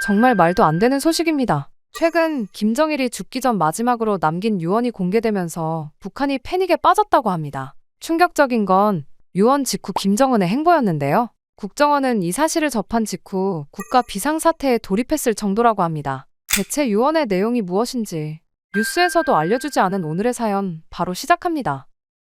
정말 말도 안 되는 소식입니다. 최근 김정일이 죽기 전 마지막으로 남긴 유언이 공개되면서 북한이 패닉에 빠졌다고 합니다. 충격적인 건 유언 직후 김정은의 행보였는데요. 국정원은 이 사실을 접한 직후 국가 비상사태에 돌입했을 정도라고 합니다. 대체 유언의 내용이 무엇인지 뉴스에서도 알려주지 않은 오늘의 사연 바로 시작합니다.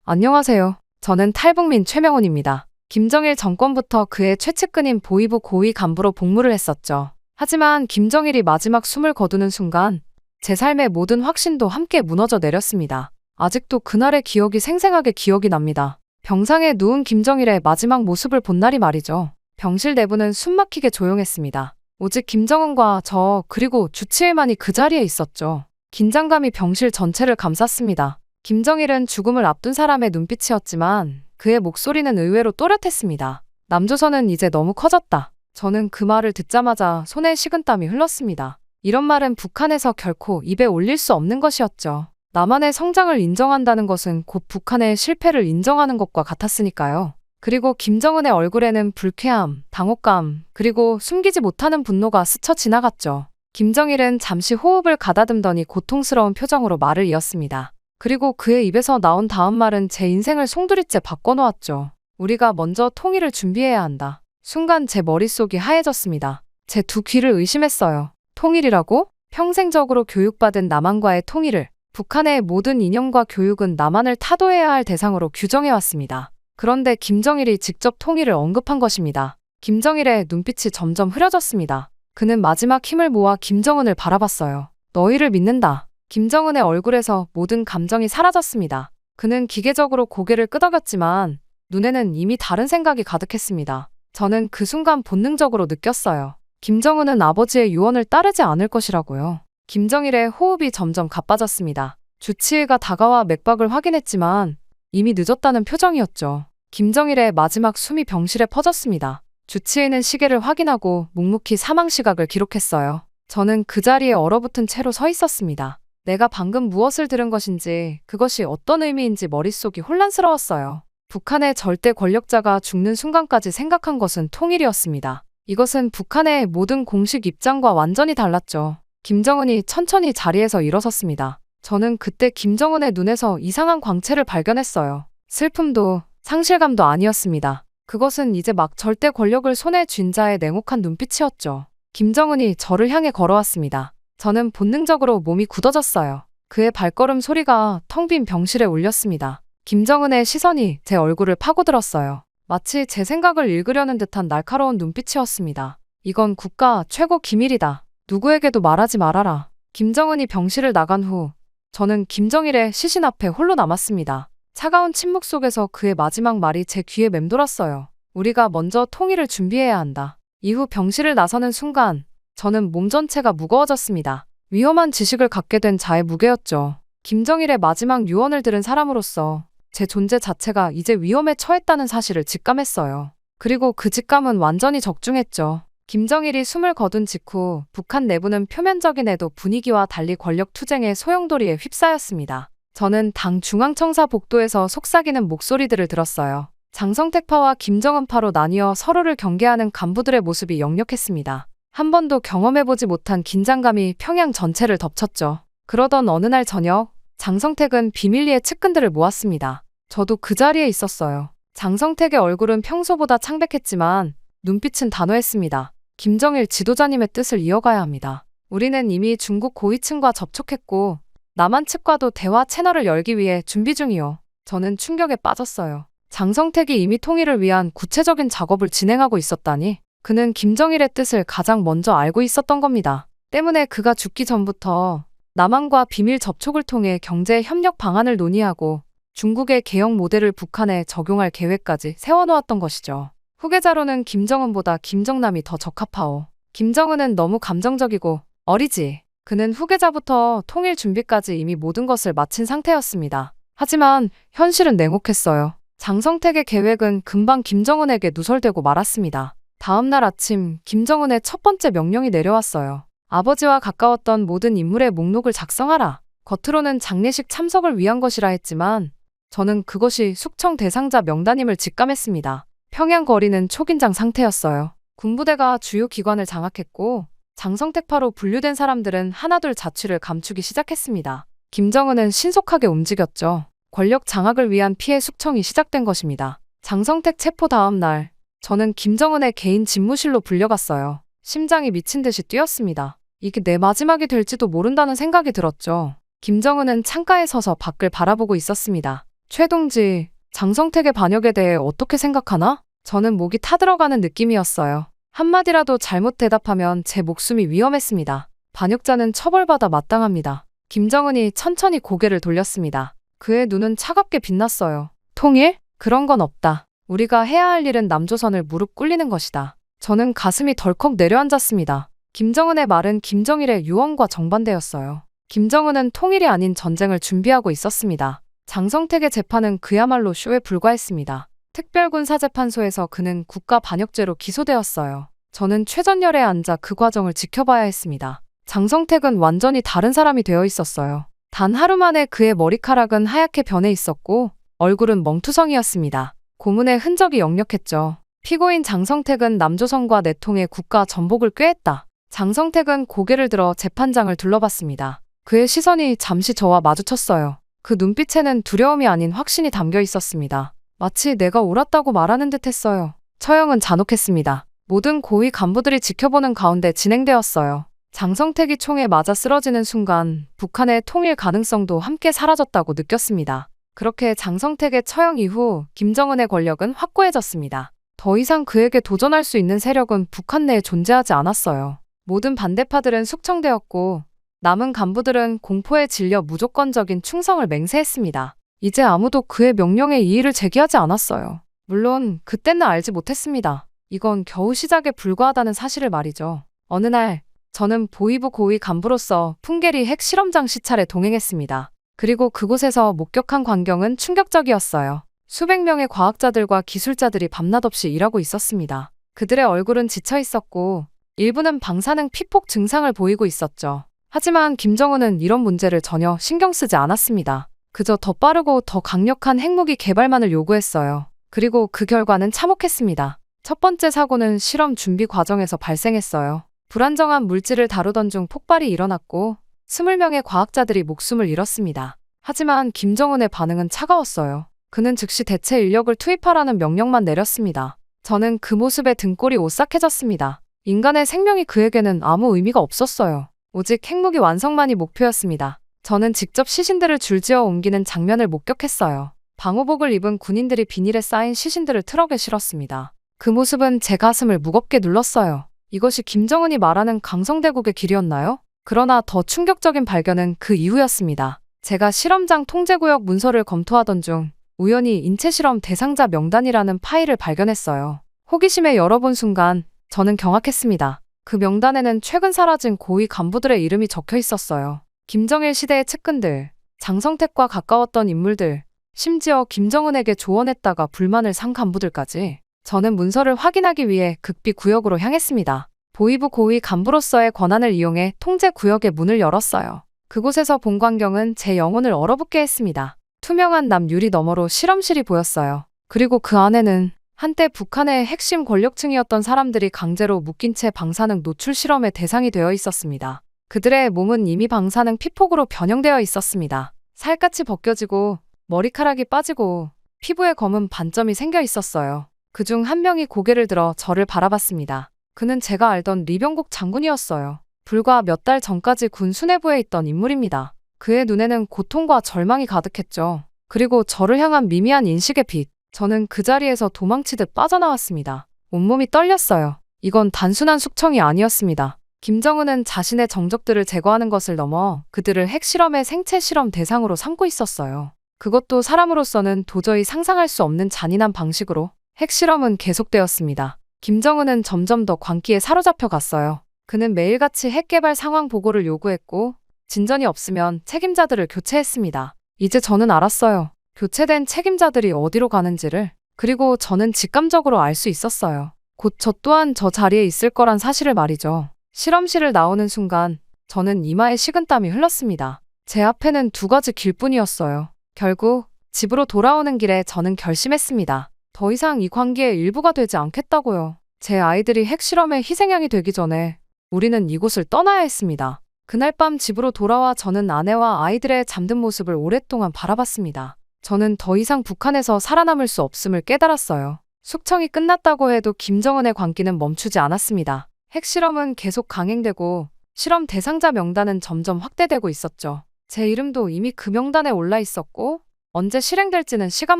안녕하세요. 저는 탈북민 최명훈입니다. 김정일 정권부터 그의 최측근인 보위부 고위 간부로 복무를 했었죠. 하지만 김정일이 마지막 숨을 거두는 순간 제 삶의 모든 확신도 함께 무너져 내렸습니다. 아직도 그날의 기억이 생생하게 기억이 납니다. 병상에 누운 김정일의 마지막 모습을 본 날이 말이죠. 병실 내부는 숨막히게 조용했습니다. 오직 김정은과 저 그리고 주치의만이 그 자리에 있었죠. 긴장감이 병실 전체를 감쌌습니다. 김정일은 죽음을 앞둔 사람의 눈빛이었지만 그의 목소리는 의외로 또렷했습니다. 남조선은 이제 너무 커졌다. 저는 그 말을 듣자마자 손에 식은땀이 흘렀습니다. 이런 말은 북한에서 결코 입에 올릴 수 없는 것이었죠. 남한의 성장을 인정한다는 것은 곧 북한의 실패를 인정하는 것과 같았으니까요. 그리고 김정은의 얼굴에는 불쾌함, 당혹감, 그리고 숨기지 못하는 분노가 스쳐 지나갔죠. 김정일은 잠시 호흡을 가다듬더니 고통스러운 표정으로 말을 이었습니다. 그리고 그의 입에서 나온 다음 말은 제 인생을 송두리째 바꿔놓았죠. 우리가 먼저 통일을 준비해야 한다. 순간 제 머릿속이 하얘졌습니다. 제 두 귀를 의심했어요. 통일이라고? 평생적으로 교육받은 남한과의 통일을. 북한의 모든 이념과 교육은 남한을 타도해야 할 대상으로 규정해왔습니다. 그런데 김정일이 직접 통일을 언급한 것입니다. 김정일의 눈빛이 점점 흐려졌습니다. 그는 마지막 힘을 모아 김정은을 바라봤어요. 너희를 믿는다. 김정은의 얼굴에서 모든 감정이 사라졌습니다. 그는 기계적으로 고개를 끄덕였지만 눈에는 이미 다른 생각이 가득했습니다. 저는 그 순간 본능적으로 느꼈어요. 김정은은 아버지의 유언을 따르지 않을 것이라고요. 김정일의 호흡이 점점 가빠졌습니다. 주치의가 다가와 맥박을 확인했지만 이미 늦었다는 표정이었죠. 김정일의 마지막 숨이 병실에 퍼졌습니다. 주치의는 시계를 확인하고 묵묵히 사망 시각을 기록했어요. 저는 그 자리에 얼어붙은 채로 서 있었습니다. 내가 방금 무엇을 들은 것인지, 그것이 어떤 의미인지 머릿속이 혼란스러웠어요. 북한의 절대 권력자가 죽는 순간까지 생각한 것은 통일이었습니다. 이것은 북한의 모든 공식 입장과 완전히 달랐죠. 김정은이 천천히 자리에서 일어섰습니다. 저는 그때 김정은의 눈에서 이상한 광채를 발견했어요. 슬픔도 상실감도 아니었습니다. 그것은 이제 막 절대 권력을 손에 쥔 자의 냉혹한 눈빛이었죠. 김정은이 저를 향해 걸어왔습니다. 저는 본능적으로 몸이 굳어졌어요. 그의 발걸음 소리가 텅 빈 병실에 울렸습니다. 김정은의 시선이 제 얼굴을 파고들었어요. 마치 제 생각을 읽으려는 듯한 날카로운 눈빛이었습니다. 이건 국가 최고 기밀이다. 누구에게도 말하지 말아라. 김정은이 병실을 나간 후 저는 김정일의 시신 앞에 홀로 남았습니다. 차가운 침묵 속에서 그의 마지막 말이 제 귀에 맴돌았어요. 우리가 먼저 통일을 준비해야 한다. 이후 병실을 나서는 순간 저는 몸 전체가 무거워졌습니다. 위험한 지식을 갖게 된 자의 무게였죠. 김정일의 마지막 유언을 들은 사람으로서 제 존재 자체가 이제 위험에 처했다는 사실을 직감했어요. 그리고 그 직감은 완전히 적중했죠. 김정일이 숨을 거둔 직후 북한 내부는 표면적인에도 분위기와 달리 권력 투쟁의 소용돌이에 휩싸였습니다. 저는 당 중앙청사 복도에서 속삭이는 목소리들을 들었어요. 장성택파와 김정은파로 나뉘어 서로를 경계하는 간부들의 모습이 역력했습니다. 한 번도 경험해보지 못한 긴장감이 평양 전체를 덮쳤죠. 그러던 어느 날 저녁, 장성택은 비밀리에 측근들을 모았습니다. 저도 그 자리에 있었어요. 장성택의 얼굴은 평소보다 창백했지만 눈빛은 단호했습니다. 김정일 지도자님의 뜻을 이어가야 합니다. 우리는 이미 중국 고위층과 접촉했고 남한 측과도 대화 채널을 열기 위해 준비 중이요. 저는 충격에 빠졌어요. 장성택이 이미 통일을 위한 구체적인 작업을 진행하고 있었다니. 그는 김정일의 뜻을 가장 먼저 알고 있었던 겁니다. 때문에 그가 죽기 전부터 남한과 비밀 접촉을 통해 경제 협력 방안을 논의하고 중국의 개혁 모델을 북한에 적용할 계획까지 세워놓았던 것이죠. 후계자로는 김정은보다 김정남이 더 적합하오. 김정은은 너무 감정적이고 어리지. 그는 후계자부터 통일 준비까지 이미 모든 것을 마친 상태였습니다. 하지만 현실은 냉혹했어요. 장성택의 계획은 금방 김정은에게 누설되고 말았습니다. 다음 날 아침 김정은의 첫 번째 명령이 내려왔어요. 아버지와 가까웠던 모든 인물의 목록을 작성하라. 겉으로는 장례식 참석을 위한 것이라 했지만 저는 그것이 숙청 대상자 명단임을 직감했습니다. 평양 거리는 초긴장 상태였어요. 군부대가 주요 기관을 장악했고 장성택파로 분류된 사람들은 하나둘 자취를 감추기 시작했습니다. 김정은은 신속하게 움직였죠. 권력 장악을 위한 피해 숙청이 시작된 것입니다. 장성택 체포 다음 날, 저는 김정은의 개인 집무실로 불려갔어요. 심장이 미친 듯이 뛰었습니다. 이게 내 마지막이 될지도 모른다는 생각이 들었죠. 김정은은 창가에 서서 밖을 바라보고 있었습니다. 최 동지, 장성택의 반역에 대해 어떻게 생각하나? 저는 목이 타들어가는 느낌이었어요. 한마디라도 잘못 대답하면 제 목숨이 위험했습니다. 반역자는 처벌받아 마땅합니다. 김정은이 천천히 고개를 돌렸습니다. 그의 눈은 차갑게 빛났어요. 통일? 그런 건 없다. 우리가 해야 할 일은 남조선을 무릎 꿇리는 것이다. 저는 가슴이 덜컥 내려앉았습니다. 김정은의 말은 김정일의 유언과 정반대였어요. 김정은은 통일이 아닌 전쟁을 준비하고 있었습니다. 장성택의 재판은 그야말로 쇼에 불과했습니다. 특별군사재판소에서 그는 국가 반역죄로 기소되었어요. 저는 최전열에 앉아 그 과정을 지켜봐야 했습니다. 장성택은 완전히 다른 사람이 되어 있었어요. 단 하루 만에 그의 머리카락은 하얗게 변해 있었고 얼굴은 멍투성이었습니다. 고문의 흔적이 역력했죠. 피고인 장성택은 남조선과 내통의 국가 전복을 꾀했다. 장성택은 고개를 들어 재판장을 둘러봤습니다. 그의 시선이 잠시 저와 마주쳤어요. 그 눈빛에는 두려움이 아닌 확신이 담겨 있었습니다. 마치 내가 옳았다고 말하는 듯 했어요. 처형은 잔혹했습니다. 모든 고위 간부들이 지켜보는 가운데 진행되었어요. 장성택이 총에 맞아 쓰러지는 순간 북한의 통일 가능성도 함께 사라졌다고 느꼈습니다. 그렇게 장성택의 처형 이후 김정은의 권력은 확고해졌습니다. 더 이상 그에게 도전할 수 있는 세력은 북한 내에 존재하지 않았어요. 모든 반대파들은 숙청되었고 남은 간부들은 공포에 질려 무조건적인 충성을 맹세했습니다. 이제 아무도 그의 명령에 이의를 제기하지 않았어요. 물론 그때는 알지 못했습니다. 이건 겨우 시작에 불과하다는 사실을 말이죠. 어느 날 저는 보위부 고위 간부로서 풍계리 핵실험장 시찰에 동행했습니다. 그리고 그곳에서 목격한 광경은 충격적이었어요. 수백 명의 과학자들과 기술자들이 밤낮없이 일하고 있었습니다. 그들의 얼굴은 지쳐 있었고 일부는 방사능 피폭 증상을 보이고 있었죠. 하지만 김정은은 이런 문제를 전혀 신경 쓰지 않았습니다. 그저 더 빠르고 더 강력한 핵무기 개발만을 요구했어요. 그리고 그 결과는 참혹했습니다. 첫 번째 사고는 실험 준비 과정에서 발생했어요. 불안정한 물질을 다루던 중 폭발이 일어났고 20명의 과학자들이 목숨을 잃었습니다. 하지만 김정은의 반응은 차가웠어요. 그는 즉시 대체 인력을 투입하라는 명령만 내렸습니다. 저는 그 모습에 등골이 오싹해졌습니다. 인간의 생명이 그에게는 아무 의미가 없었어요. 오직 핵무기 완성만이 목표였습니다. 저는 직접 시신들을 줄지어 옮기는 장면을 목격했어요. 방호복을 입은 군인들이 비닐에 쌓인 시신들을 트럭에 실었습니다. 그 모습은 제 가슴을 무겁게 눌렀어요. 이것이 김정은이 말하는 강성대국의 길이었나요? 그러나 더 충격적인 발견은 그 이후였습니다. 제가 실험장 통제구역 문서를 검토하던 중 우연히 인체실험 대상자 명단이라는 파일을 발견했어요. 호기심에 열어본 순간 저는 경악했습니다. 그 명단에는 최근 사라진 고위 간부들의 이름이 적혀 있었어요. 김정일 시대의 측근들, 장성택과 가까웠던 인물들, 심지어 김정은에게 조언했다가 불만을 산 간부들까지. 저는 문서를 확인하기 위해 극비 구역으로 향했습니다. 보위부 고위 간부로서의 권한을 이용해 통제 구역의 문을 열었어요. 그곳에서 본 광경은 제 영혼을 얼어붙게 했습니다. 투명한 남 유리 너머로 실험실이 보였어요. 그리고 그 안에는 한때 북한의 핵심 권력층이었던 사람들이 강제로 묶인 채 방사능 노출 실험의 대상이 되어 있었습니다. 그들의 몸은 이미 방사능 피폭으로 변형되어 있었습니다. 살갗이 벗겨지고 머리카락이 빠지고 피부에 검은 반점이 생겨 있었어요. 그중 한 명이 고개를 들어 저를 바라봤습니다. 그는 제가 알던 리병국 장군이었어요. 불과 몇 달 전까지 군 수뇌부에 있던 인물입니다. 그의 눈에는 고통과 절망이 가득했죠. 그리고 저를 향한 미미한 인식의 빛. 저는 그 자리에서 도망치듯 빠져나왔습니다. 온몸이 떨렸어요. 이건 단순한 숙청이 아니었습니다. 김정은은 자신의 정적들을 제거하는 것을 넘어 그들을 핵실험의 생체 실험 대상으로 삼고 있었어요. 그것도 사람으로서는 도저히 상상할 수 없는 잔인한 방식으로. 핵실험은 계속되었습니다. 김정은은 점점 더 광기에 사로잡혀 갔어요. 그는 매일같이 핵개발 상황 보고를 요구했고 진전이 없으면 책임자들을 교체했습니다. 이제 저는 알았어요. 교체된 책임자들이 어디로 가는지를. 그리고 저는 직감적으로 알 수 있었어요. 곧 저 또한 저 자리에 있을 거란 사실을 말이죠. 실험실을 나오는 순간 저는 이마에 식은땀이 흘렀습니다. 제 앞에는 두 가지 길뿐이었어요. 결국 집으로 돌아오는 길에 저는 결심했습니다. 더 이상 이 관계의 일부가 되지 않겠다고요. 제 아이들이 핵실험의 희생양이 되기 전에 우리는 이곳을 떠나야 했습니다. 그날 밤 집으로 돌아와 저는 아내와 아이들의 잠든 모습을 오랫동안 바라봤습니다. 저는 더 이상 북한에서 살아남을 수 없음을 깨달았어요. 숙청이 끝났다고 해도 김정은의 광기는 멈추지 않았습니다. 핵실험은 계속 강행되고 실험 대상자 명단은 점점 확대되고 있었죠. 제 이름도 이미 그 명단에 올라 있었고 언제 실행될지는 시간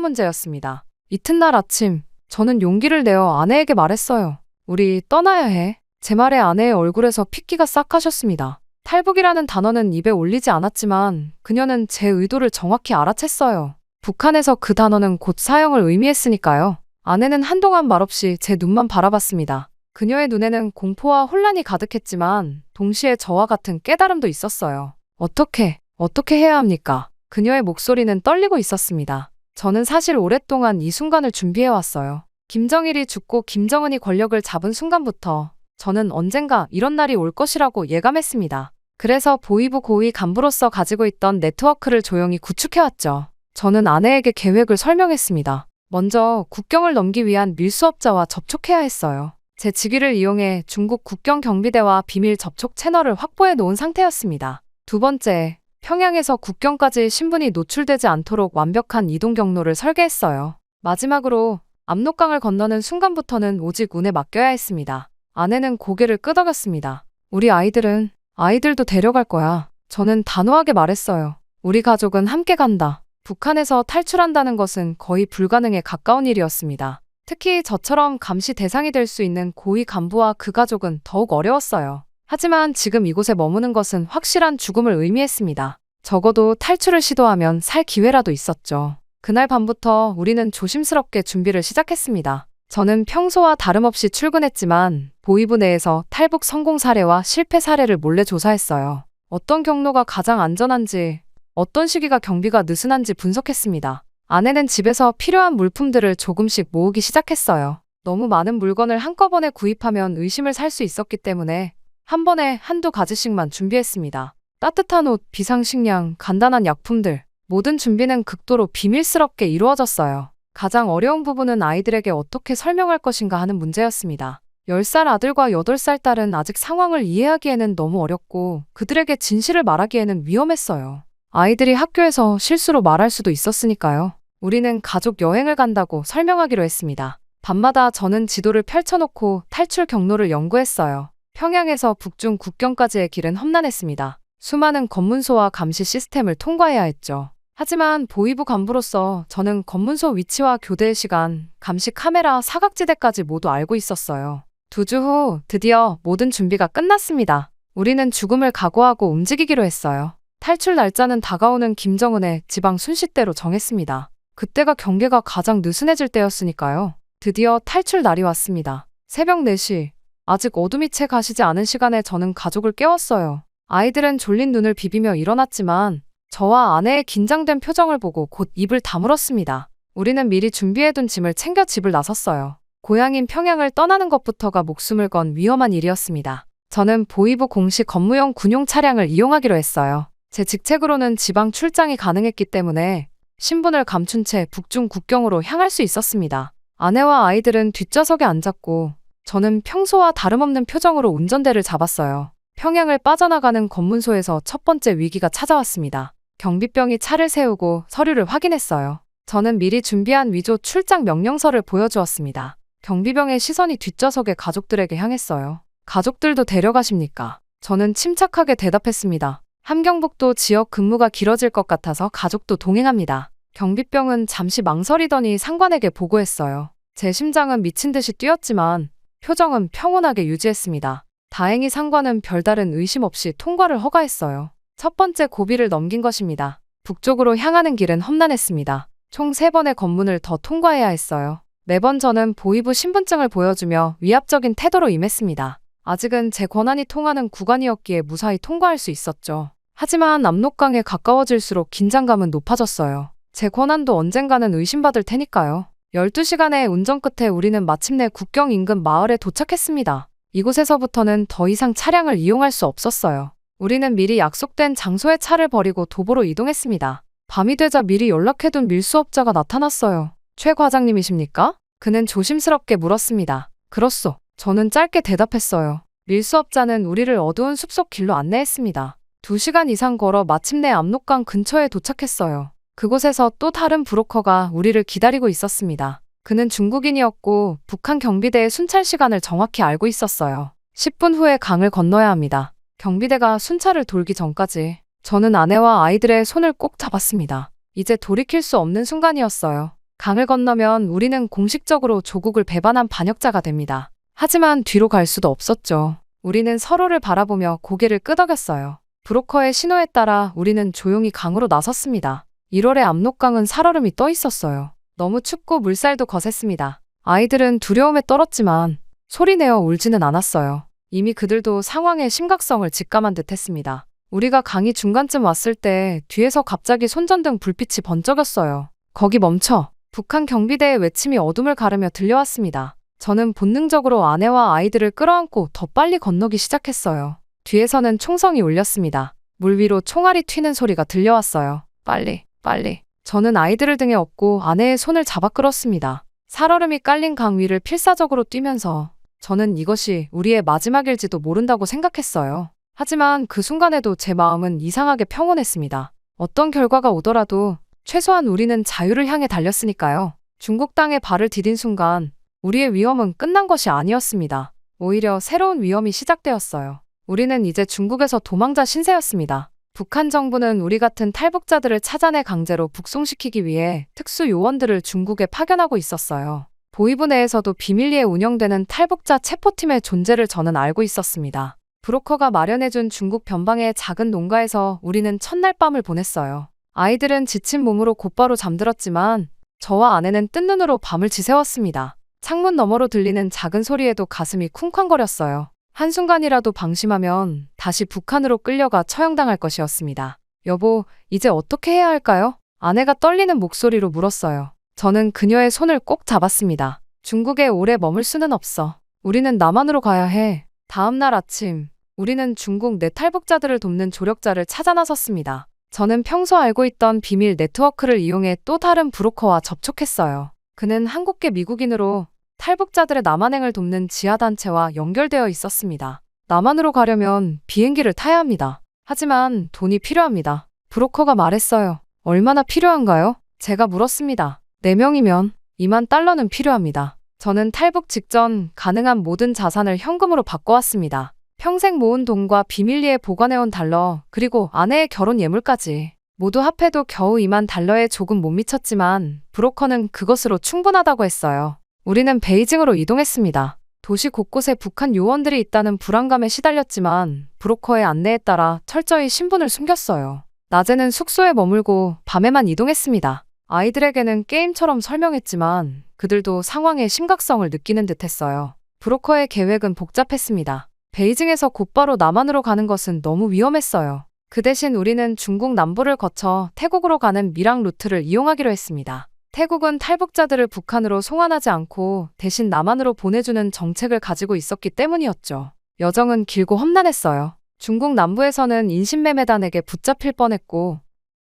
문제였습니다. 이튿날 아침 저는 용기를 내어 아내에게 말했어요. 우리 떠나야 해. 제 말에 아내의 얼굴에서 핏기가 싹 가셨습니다. 탈북이라는 단어는 입에 올리지 않았지만 그녀는 제 의도를 정확히 알아챘어요. 북한에서 그 단어는 곧 사형을 의미했으니까요. 아내는 한동안 말없이 제 눈만 바라봤습니다. 그녀의 눈에는 공포와 혼란이 가득했지만 동시에 저와 같은 깨달음도 있었어요. 어떻게 해야 합니까? 그녀의 목소리는 떨리고 있었습니다. 저는 사실 오랫동안 이 순간을 준비해왔어요. 김정일이 죽고 김정은이 권력을 잡은 순간부터 저는 언젠가 이런 날이 올 것이라고 예감했습니다. 그래서 보위부 고위 간부로서 가지고 있던 네트워크를 조용히 구축해왔죠. 저는 아내에게 계획을 설명했습니다. 먼저 국경을 넘기 위한 밀수업자와 접촉해야 했어요. 제 직위를 이용해 중국 국경 경비대와 비밀 접촉 채널을 확보해 놓은 상태였습니다. 두 번째, 평양에서 국경까지 신분이 노출되지 않도록 완벽한 이동 경로를 설계했어요. 마지막으로 압록강을 건너는 순간부터는 오직 운에 맡겨야 했습니다. 아내는 고개를 끄덕였습니다. 우리 아이들도 데려갈 거야. 저는 단호하게 말했어요. 우리 가족은 함께 간다. 북한에서 탈출한다는 것은 거의 불가능에 가까운 일이었습니다. 특히 저처럼 감시 대상이 될 수 있는 고위 간부와 그 가족은 더욱 어려웠어요. 하지만 지금 이곳에 머무는 것은 확실한 죽음을 의미했습니다. 적어도 탈출을 시도하면 살 기회라도 있었죠. 그날 밤부터 우리는 조심스럽게 준비를 시작했습니다. 저는 평소와 다름없이 출근했지만 보위부 내에서 탈북 성공 사례와 실패 사례를 몰래 조사했어요. 어떤 경로가 가장 안전한지, 어떤 시기가 경비가 느슨한지 분석했습니다. 아내는 집에서 필요한 물품들을 조금씩 모으기 시작했어요. 너무 많은 물건을 한꺼번에 구입하면 의심을 살 수 있었기 때문에 한 번에 한두 가지씩만 준비했습니다. 따뜻한 옷, 비상식량, 간단한 약품들, 모든 준비는 극도로 비밀스럽게 이루어졌어요. 가장 어려운 부분은 아이들에게 어떻게 설명할 것인가 하는 문제였습니다. 10살 아들과 8살 딸은 아직 상황을 이해하기에는 너무 어렵고 그들에게 진실을 말하기에는 위험했어요. 아이들이 학교에서 실수로 말할 수도 있었으니까요. 우리는 가족 여행을 간다고 설명하기로 했습니다. 밤마다 저는 지도를 펼쳐놓고 탈출 경로를 연구했어요. 평양에서 북중 국경까지의 길은 험난했습니다. 수많은 검문소와 감시 시스템을 통과해야 했죠. 하지만 보위부 간부로서 저는 검문소 위치와 교대 시간, 감시 카메라, 사각지대까지 모두 알고 있었어요. 2주 후 드디어 모든 준비가 끝났습니다. 우리는 죽음을 각오하고 움직이기로 했어요. 탈출 날짜는 다가오는 김정은의 지방 순시대로 정했습니다. 그때가 경계가 가장 느슨해질 때였으니까요. 드디어 탈출 날이 왔습니다. 새벽 4시, 아직 어둠이 채 가시지 않은 시간에 저는 가족을 깨웠어요. 아이들은 졸린 눈을 비비며 일어났지만 저와 아내의 긴장된 표정을 보고 곧 입을 다물었습니다. 우리는 미리 준비해둔 짐을 챙겨 집을 나섰어요. 고향인 평양을 떠나는 것부터가 목숨을 건 위험한 일이었습니다. 저는 보위부 공식 업무용 군용 차량을 이용하기로 했어요. 제 직책으로는 지방 출장이 가능했기 때문에 신분을 감춘 채 북중 국경으로 향할 수 있었습니다. 아내와 아이들은 뒷좌석에 앉았고 저는 평소와 다름없는 표정으로 운전대를 잡았어요. 평양을 빠져나가는 검문소에서 첫 번째 위기가 찾아왔습니다. 경비병이 차를 세우고 서류를 확인했어요. 저는 미리 준비한 위조 출장 명령서를 보여주었습니다. 경비병의 시선이 뒷좌석의 가족들에게 향했어요. 가족들도 데려가십니까? 저는 침착하게 대답했습니다. 함경북도 지역 근무가 길어질 것 같아서 가족도 동행합니다. 경비병은 잠시 망설이더니 상관에게 보고했어요. 제 심장은 미친 듯이 뛰었지만 표정은 평온하게 유지했습니다. 다행히 상관은 별다른 의심 없이 통과를 허가했어요. 첫 번째 고비를 넘긴 것입니다. 북쪽으로 향하는 길은 험난했습니다. 총 3번의 관문을 더 통과해야 했어요. 매번 저는 보위부 신분증을 보여주며 위압적인 태도로 임했습니다. 아직은 제 권한이 통하는 구간이었기에 무사히 통과할 수 있었죠. 하지만 압록강에 가까워질수록 긴장감은 높아졌어요. 제 권한도 언젠가는 의심받을 테니까요. 12시간의 운전 끝에 우리는 마침내 국경 인근 마을에 도착했습니다. 이곳에서부터는 더 이상 차량을 이용할 수 없었어요. 우리는 미리 약속된 장소에 차를 버리고 도보로 이동했습니다. 밤이 되자 미리 연락해둔 밀수업자가 나타났어요. 최 과장님이십니까? 그는 조심스럽게 물었습니다. 그렇소. 저는 짧게 대답했어요. 밀수업자는 우리를 어두운 숲속 길로 안내했습니다. 2시간 이상 걸어 마침내 압록강 근처에 도착했어요. 그곳에서 또 다른 브로커가 우리를 기다리고 있었습니다. 그는 중국인이었고 북한 경비대의 순찰 시간을 정확히 알고 있었어요. 10분 후에 강을 건너야 합니다. 경비대가 순찰을 돌기 전까지 저는 아내와 아이들의 손을 꼭 잡았습니다. 이제 돌이킬 수 없는 순간이었어요. 강을 건너면 우리는 공식적으로 조국을 배반한 반역자가 됩니다. 하지만 뒤로 갈 수도 없었죠. 우리는 서로를 바라보며 고개를 끄덕였어요. 브로커의 신호에 따라 우리는 조용히 강으로 나섰습니다. 1월의 압록강은 살얼음이 떠 있었어요. 너무 춥고 물살도 거셌습니다. 아이들은 두려움에 떨었지만 소리내어 울지는 않았어요. 이미 그들도 상황의 심각성을 직감한 듯 했습니다. 우리가 강이 중간쯤 왔을 때 뒤에서 갑자기 손전등 불빛이 번쩍였어요. 거기 멈춰! 북한 경비대의 외침이 어둠을 가르며 들려왔습니다. 저는 본능적으로 아내와 아이들을 끌어안고 더 빨리 건너기 시작했어요. 뒤에서는 총성이 울렸습니다. 물 위로 총알이 튀는 소리가 들려왔어요. 빨리, 빨리. 저는 아이들을 등에 업고 아내의 손을 잡아 끌었습니다. 살얼음이 깔린 강 위를 필사적으로 뛰면서 저는 이것이 우리의 마지막일지도 모른다고 생각했어요. 하지만 그 순간에도 제 마음은 이상하게 평온했습니다. 어떤 결과가 오더라도 최소한 우리는 자유를 향해 달렸으니까요. 중국 땅에 발을 디딘 순간 우리의 위험은 끝난 것이 아니었습니다. 오히려 새로운 위험이 시작되었어요. 우리는 이제 중국에서 도망자 신세였습니다. 북한 정부는 우리 같은 탈북자들을 찾아내 강제로 북송시키기 위해 특수 요원들을 중국에 파견하고 있었어요. 보위부 내에서도 비밀리에 운영되는 탈북자 체포팀의 존재를 저는 알고 있었습니다. 브로커가 마련해준 중국 변방의 작은 농가에서 우리는 첫날 밤을 보냈어요. 아이들은 지친 몸으로 곧바로 잠들었지만 저와 아내는 뜬 눈으로 밤을 지새웠습니다. 창문 너머로 들리는 작은 소리에도 가슴이 쿵쾅거렸어요. 한순간이라도 방심하면 다시 북한으로 끌려가 처형당할 것이었습니다. 여보, 이제 어떻게 해야 할까요? 아내가 떨리는 목소리로 물었어요. 저는 그녀의 손을 꼭 잡았습니다. 중국에 오래 머물 수는 없어. 우리는 남한으로 가야 해. 다음 날 아침, 우리는 중국 내 탈북자들을 돕는 조력자를 찾아 나섰습니다. 저는 평소 알고 있던 비밀 네트워크를 이용해 또 다른 브로커와 접촉했어요. 그는 한국계 미국인으로 탈북자들의 남한행을 돕는 지하단체와 연결되어 있었습니다. 남한으로 가려면 비행기를 타야 합니다. 하지만 돈이 필요합니다. 브로커가 말했어요. 얼마나 필요한가요? 제가 물었습니다. 4명이면 2만 달러는 필요합니다. 저는 탈북 직전 가능한 모든 자산을 현금으로 바꿔왔습니다. 평생 모은 돈과 비밀리에 보관해온 달러, 그리고 아내의 결혼 예물까지. 모두 합해도 겨우 2만 달러에 조금 못 미쳤지만 브로커는 그것으로 충분하다고 했어요. 우리는 베이징으로 이동했습니다. 도시 곳곳에 북한 요원들이 있다는 불안감에 시달렸지만 브로커의 안내에 따라 철저히 신분을 숨겼어요. 낮에는 숙소에 머물고 밤에만 이동했습니다. 아이들에게는 게임처럼 설명했지만 그들도 상황의 심각성을 느끼는 듯했어요. 브로커의 계획은 복잡했습니다. 베이징에서 곧바로 남한으로 가는 것은 너무 위험했어요. 그 대신 우리는 중국 남부를 거쳐 태국으로 가는 미랑 루트를 이용하기로 했습니다. 태국은 탈북자들을 북한으로 송환하지 않고 대신 남한으로 보내주는 정책을 가지고 있었기 때문이었죠. 여정은 길고 험난했어요. 중국 남부에서는 인신매매단에게 붙잡힐 뻔했고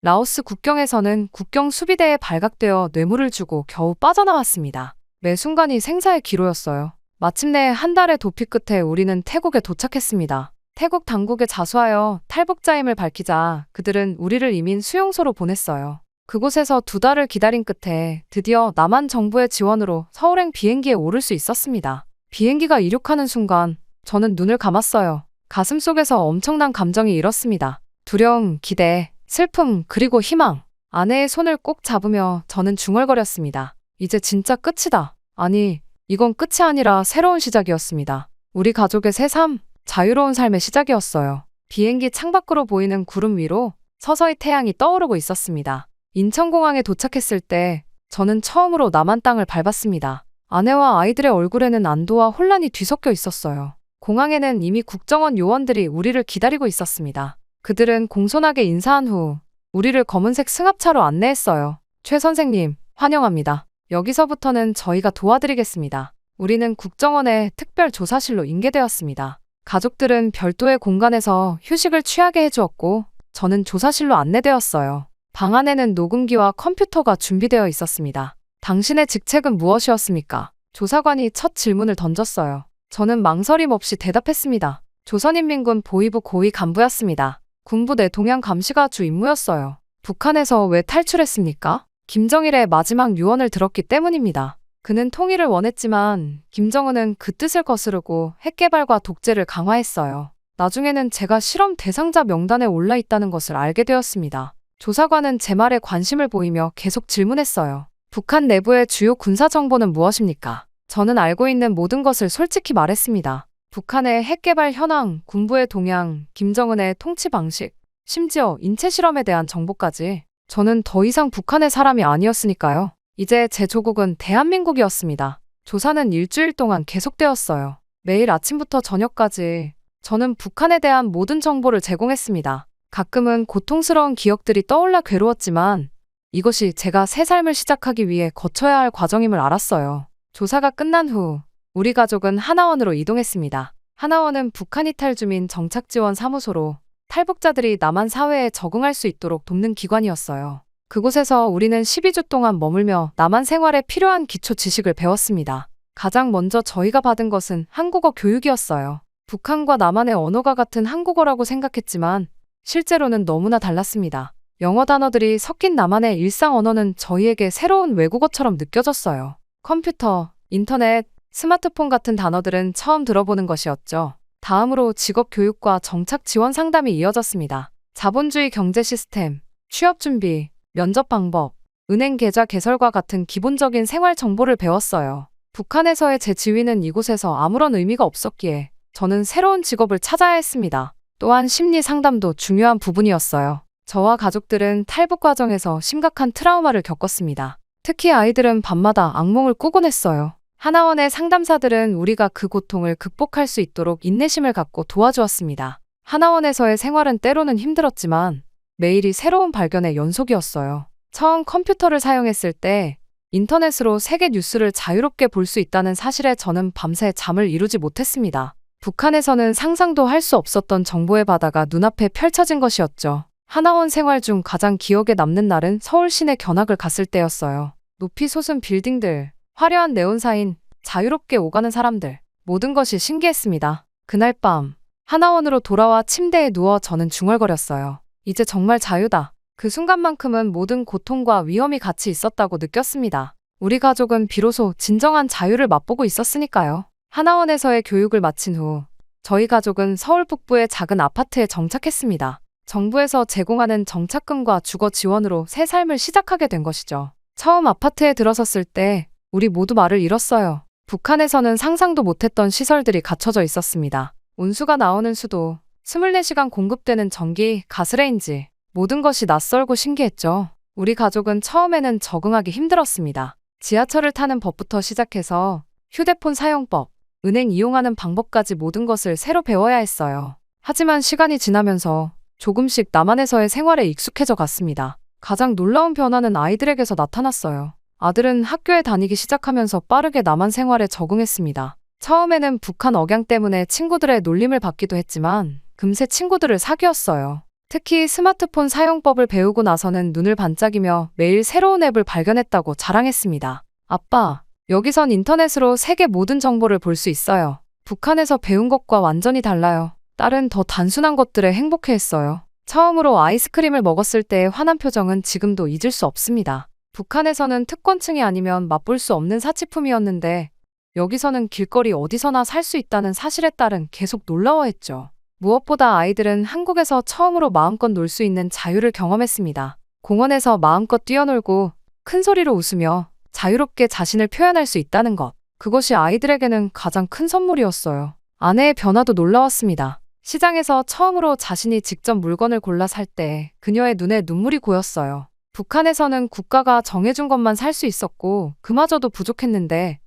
라오스 국경에서는 국경 수비대에 발각되어 뇌물을 주고 겨우 빠져나왔습니다. 매 순간이 생사의 기로였어요. 마침내 한 달의 도피 끝에 우리는 태국에 도착했습니다. 태국 당국에 자수하여 탈북자임을 밝히자 그들은 우리를 이민 수용소로 보냈어요. 그곳에서 2달을 기다린 끝에 드디어 남한 정부의 지원으로 서울행 비행기에 오를 수 있었습니다. 비행기가 이륙하는 순간 저는 눈을 감았어요. 가슴속에서 엄청난 감정이 일었습니다. 두려움, 기대, 슬픔, 그리고 희망. 아내의 손을 꼭 잡으며 저는 중얼거렸습니다. 이제 진짜 끝이다. 아니, 이건 끝이 아니라 새로운 시작이었습니다. 우리 가족의 새 삶, 자유로운 삶의 시작이었어요. 비행기 창밖으로 보이는 구름 위로 서서히 태양이 떠오르고 있었습니다. 인천공항에 도착했을 때 저는 처음으로 남한 땅을 밟았습니다. 아내와 아이들의 얼굴에는 안도와 혼란이 뒤섞여 있었어요. 공항에는 이미 국정원 요원들이 우리를 기다리고 있었습니다. 그들은 공손하게 인사한 후 우리를 검은색 승합차로 안내했어요. 최 선생님, 환영합니다. 여기서부터는 저희가 도와드리겠습니다. 우리는 국정원의 특별조사실로 인계되었습니다. 가족들은 별도의 공간에서 휴식을 취하게 해주었고 저는 조사실로 안내되었어요. 방 안에는 녹음기와 컴퓨터가 준비되어 있었습니다. 당신의 직책은 무엇이었습니까? 조사관이 첫 질문을 던졌어요. 저는 망설임 없이 대답했습니다. 조선인민군 보위부 고위 간부였습니다. 군부 내 동향 감시가 주 임무였어요. 북한에서 왜 탈출했습니까? 김정일의 마지막 유언을 들었기 때문입니다. 그는 통일을 원했지만 김정은은 그 뜻을 거스르고 핵개발과 독재를 강화했어요. 나중에는 제가 실험 대상자 명단에 올라 있다는 것을 알게 되었습니다. 조사관은 제 말에 관심을 보이며 계속 질문했어요. 북한 내부의 주요 군사 정보는 무엇입니까? 저는 알고 있는 모든 것을 솔직히 말했습니다. 북한의 핵개발 현황, 군부의 동향, 김정은의 통치 방식, 심지어 인체 실험에 대한 정보까지. 저는 더 이상 북한의 사람이 아니었으니까요. 이제 제 조국은 대한민국이었습니다. 조사는 일주일 동안 계속되었어요. 매일 아침부터 저녁까지 저는 북한에 대한 모든 정보를 제공했습니다. 가끔은 고통스러운 기억들이 떠올라 괴로웠지만 이것이 제가 새 삶을 시작하기 위해 거쳐야 할 과정임을 알았어요. 조사가 끝난 후 우리 가족은 하나원으로 이동했습니다. 하나원은 북한 이탈 주민 정착 지원 사무소로 탈북자들이 남한 사회에 적응할 수 있도록 돕는 기관이었어요. 그곳에서 우리는 12주 동안 머물며 남한 생활에 필요한 기초 지식을 배웠습니다. 가장 먼저 저희가 받은 것은 한국어 교육이었어요. 북한과 남한의 언어가 같은 한국어라고 생각했지만 실제로는 너무나 달랐습니다. 영어 단어들이 섞인 남한의 일상 언어는 저희에게 새로운 외국어처럼 느껴졌어요. 컴퓨터, 인터넷, 스마트폰 같은 단어들은 처음 들어보는 것이었죠. 다음으로 직업 교육과 정착 지원 상담이 이어졌습니다. 자본주의 경제 시스템, 취업 준비, 면접 방법, 은행 계좌 개설과 같은 기본적인 생활 정보를 배웠어요. 북한에서의 제 지위는 이곳에서 아무런 의미가 없었기에 저는 새로운 직업을 찾아야 했습니다. 또한 심리 상담도 중요한 부분이었어요. 저와 가족들은 탈북 과정에서 심각한 트라우마를 겪었습니다. 특히 아이들은 밤마다 악몽을 꾸곤 했어요. 하나원의 상담사들은 우리가 그 고통을 극복할 수 있도록 인내심을 갖고 도와주었습니다. 하나원에서의 생활은 때로는 힘들었지만 매일이 새로운 발견의 연속이었어요. 처음 컴퓨터를 사용했을 때 인터넷으로 세계 뉴스를 자유롭게 볼 수 있다는 사실에 저는 밤새 잠을 이루지 못했습니다. 북한에서는 상상도 할 수 없었던 정보의 바다가 눈앞에 펼쳐진 것이었죠. 하나원 생활 중 가장 기억에 남는 날은 서울 시내 견학을 갔을 때였어요. 높이 솟은 빌딩들, 화려한 네온사인, 자유롭게 오가는 사람들, 모든 것이 신기했습니다. 그날 밤 하나원으로 돌아와 침대에 누워 저는 중얼거렸어요. 이제 정말 자유다. 그 순간만큼은 모든 고통과 위험이 같이 있었다고 느꼈습니다. 우리 가족은 비로소 진정한 자유를 맛보고 있었으니까요. 하나원에서의 교육을 마친 후 저희 가족은 서울 북부의 작은 아파트에 정착했습니다. 정부에서 제공하는 정착금과 주거 지원으로 새 삶을 시작하게 된 것이죠. 처음 아파트에 들어섰을 때 우리 모두 말을 잃었어요. 북한에서는 상상도 못했던 시설들이 갖춰져 있었습니다. 온수가 나오는 수도, 24시간 공급되는 전기, 가스레인지, 모든 것이 낯설고 신기했죠. 우리 가족은 처음에는 적응하기 힘들었습니다. 지하철을 타는 법부터 시작해서 휴대폰 사용법, 은행 이용하는 방법까지 모든 것을 새로 배워야 했어요. 하지만 시간이 지나면서 조금씩 남한에서의 생활에 익숙해져 갔습니다. 가장 놀라운 변화는 아이들에게서 나타났어요. 아들은 학교에 다니기 시작하면서 빠르게 남한 생활에 적응했습니다. 처음에는 북한 억양 때문에 친구들의 놀림을 받기도 했지만 금세 친구들을 사귀었어요. 특히 스마트폰 사용법을 배우고 나서는 눈을 반짝이며 매일 새로운 앱을 발견했다고 자랑했습니다. 아빠, 여기선 인터넷으로 세계 모든 정보를 볼 수 있어요. 북한에서 배운 것과 완전히 달라요. 딸은 더 단순한 것들에 행복해했어요. 처음으로 아이스크림을 먹었을 때의 환한 표정은 지금도 잊을 수 없습니다. 북한에서는 특권층이 아니면 맛볼 수 없는 사치품이었는데 여기서는 길거리 어디서나 살 수 있다는 사실에 딸은 계속 놀라워했죠. 무엇보다 아이들은 한국에서 처음으로 마음껏 놀 수 있는 자유를 경험했습니다. 공원에서 마음껏 뛰어놀고 큰 소리로 웃으며 자유롭게 자신을 표현할 수 있다는 것. 그것이 아이들에게는 가장 큰 선물이었어요. 아내의 변화도 놀라웠습니다. 시장에서 처음으로 자신이 직접 물건을 골라 살 때 그녀의 눈에 눈물이 고였어요. 북한에서는 국가가 정해준 것만 살 수 있었고 그마저도 부족했는데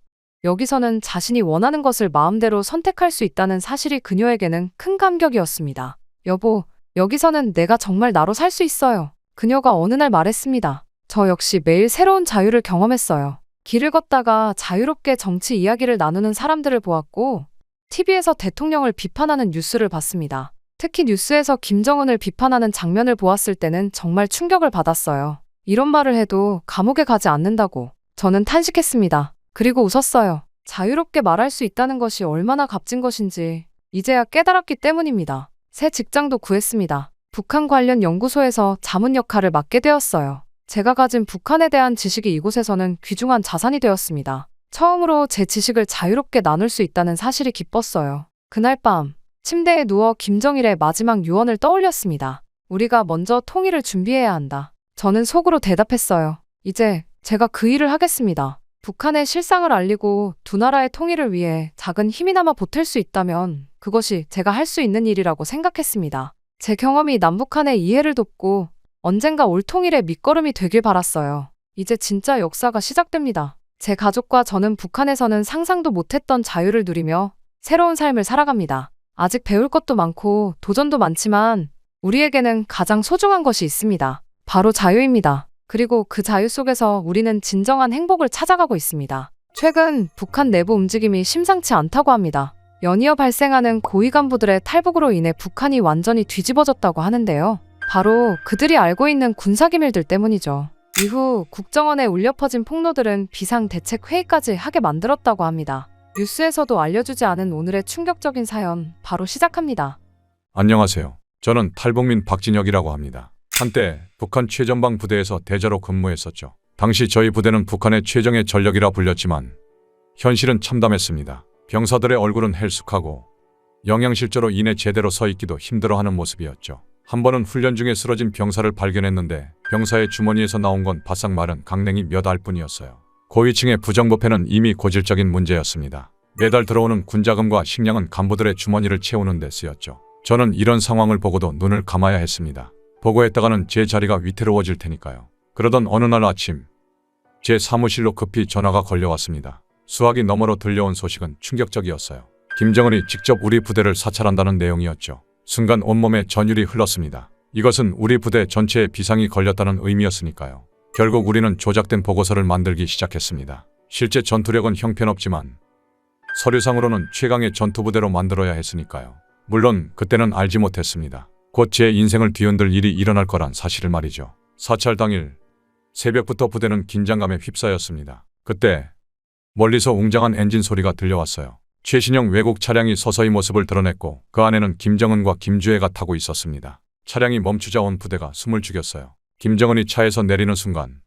여기서는 자신이 원하는 것을 마음대로 선택할 수 있다는 사실이 그녀에게는 큰 감격이었습니다. 여보, 여기서는 내가 정말 나로 살 수 있어요. 그녀가 어느 날 말했습니다. 저 역시 매일 새로운 자유를 경험했어요. 길을 걷다가 자유롭게 정치 이야기를 나누는 사람들을 보았고 TV에서 대통령을 비판하는 뉴스를 봤습니다. 특히 뉴스에서 김정은을 비판하는 장면을 보았을 때는 정말 충격을 받았어요. 이런 말을 해도 감옥에 가지 않는다고 저는 탄식했습니다. 그리고 웃었어요. 자유롭게 말할 수 있다는 것이 얼마나 값진 것인지 이제야 깨달았기 때문입니다. 새 직장도 구했습니다. 북한 관련 연구소에서 자문 역할을 맡게 되었어요. 제가 가진 북한에 대한 지식이 이곳에서는 귀중한 자산이 되었습니다. 처음으로 제 지식을 자유롭게 나눌 수 있다는 사실이 기뻤어요. 그날 밤 침대에 누워 김정일의 마지막 유언을 떠올렸습니다. 우리가 먼저 통일을 준비해야 한다. 저는 속으로 대답했어요. 이제 제가 그 일을 하겠습니다. 북한의 실상을 알리고 두 나라의 통일을 위해 작은 힘이나마 보탤 수 있다면 그것이 제가 할 수 있는 일이라고 생각했습니다. 제 경험이 남북한의 이해를 돕고 언젠가 올 통일의 밑거름이 되길 바랐어요. 이제 진짜 역사가 시작됩니다. 제 가족과 저는 북한에서는 상상도 못했던 자유를 누리며 새로운 삶을 살아갑니다. 아직 배울 것도 많고 도전도 많지만 우리에게는 가장 소중한 것이 있습니다. 바로 자유입니다. 그리고 그 자유 속에서 우리는 진정한 행복을 찾아가고 있습니다. 최근 북한 내부 움직임이 심상치 않다고 합니다. 연이어 발생하는 고위 간부들의 탈북으로 인해 북한이 완전히 뒤집어졌다고 하는데요. 바로 그들이 알고 있는 군사기밀들 때문이죠. 이후 국정원에 울려 퍼진 폭로들은 비상대책회의까지 하게 만들었다고 합니다. 뉴스에서도 알려주지 않은 오늘의 충격적인 사연 바로 시작합니다. 안녕하세요. 저는 탈북민 박진혁이라고 합니다. 한때 북한 최전방 부대에서 대자로 근무했었죠. 당시 저희 부대는 북한의 최정예 전력이라 불렸지만 현실은 참담했습니다. 병사들의 얼굴은 헬쑥하고 영양실조로 인해 제대로 서 있기도 힘들어하는 모습이었죠. 한 번은 훈련 중에 쓰러진 병사를 발견했는데 병사의 주머니에서 나온 건 바싹 마른 강냉이 몇 알 뿐이었어요. 고위층의 부정부패는 이미 고질적인 문제였습니다. 매달 들어오는 군자금과 식량은 간부들의 주머니를 채우는 데 쓰였죠. 저는 이런 상황을 보고도 눈을 감아야 했습니다. 보고했다가는 제 자리가 위태로워질 테니까요. 그러던 어느 날 아침 제 사무실로 급히 전화가 걸려왔습니다. 수화기 너머로 들려온 소식은 충격적이었어요. 김정은이 직접 우리 부대를 사찰한다는 내용이었죠. 순간 온몸에 전율이 흘렀습니다. 이것은 우리 부대 전체에 비상이 걸렸다는 의미였으니까요. 결국 우리는 조작된 보고서를 만들기 시작했습니다. 실제 전투력은 형편없지만 서류상으로는 최강의 전투부대로 만들어야 했으니까요. 물론 그때는 알지 못했습니다. 곧 제 인생을 뒤흔들 일이 일어날 거란 사실을 말이죠. 사찰 당일 새벽부터 부대는 긴장감에 휩싸였습니다. 그때 멀리서 웅장한 엔진 소리가 들려왔어요. 최신형 외국 차량이 서서히 모습을 드러냈고 그 안에는 김정은과 김주애가 타고 있었습니다. 차량이 멈추자 온 부대가 숨을 죽였어요. 김정은이 차에서 내리는 순간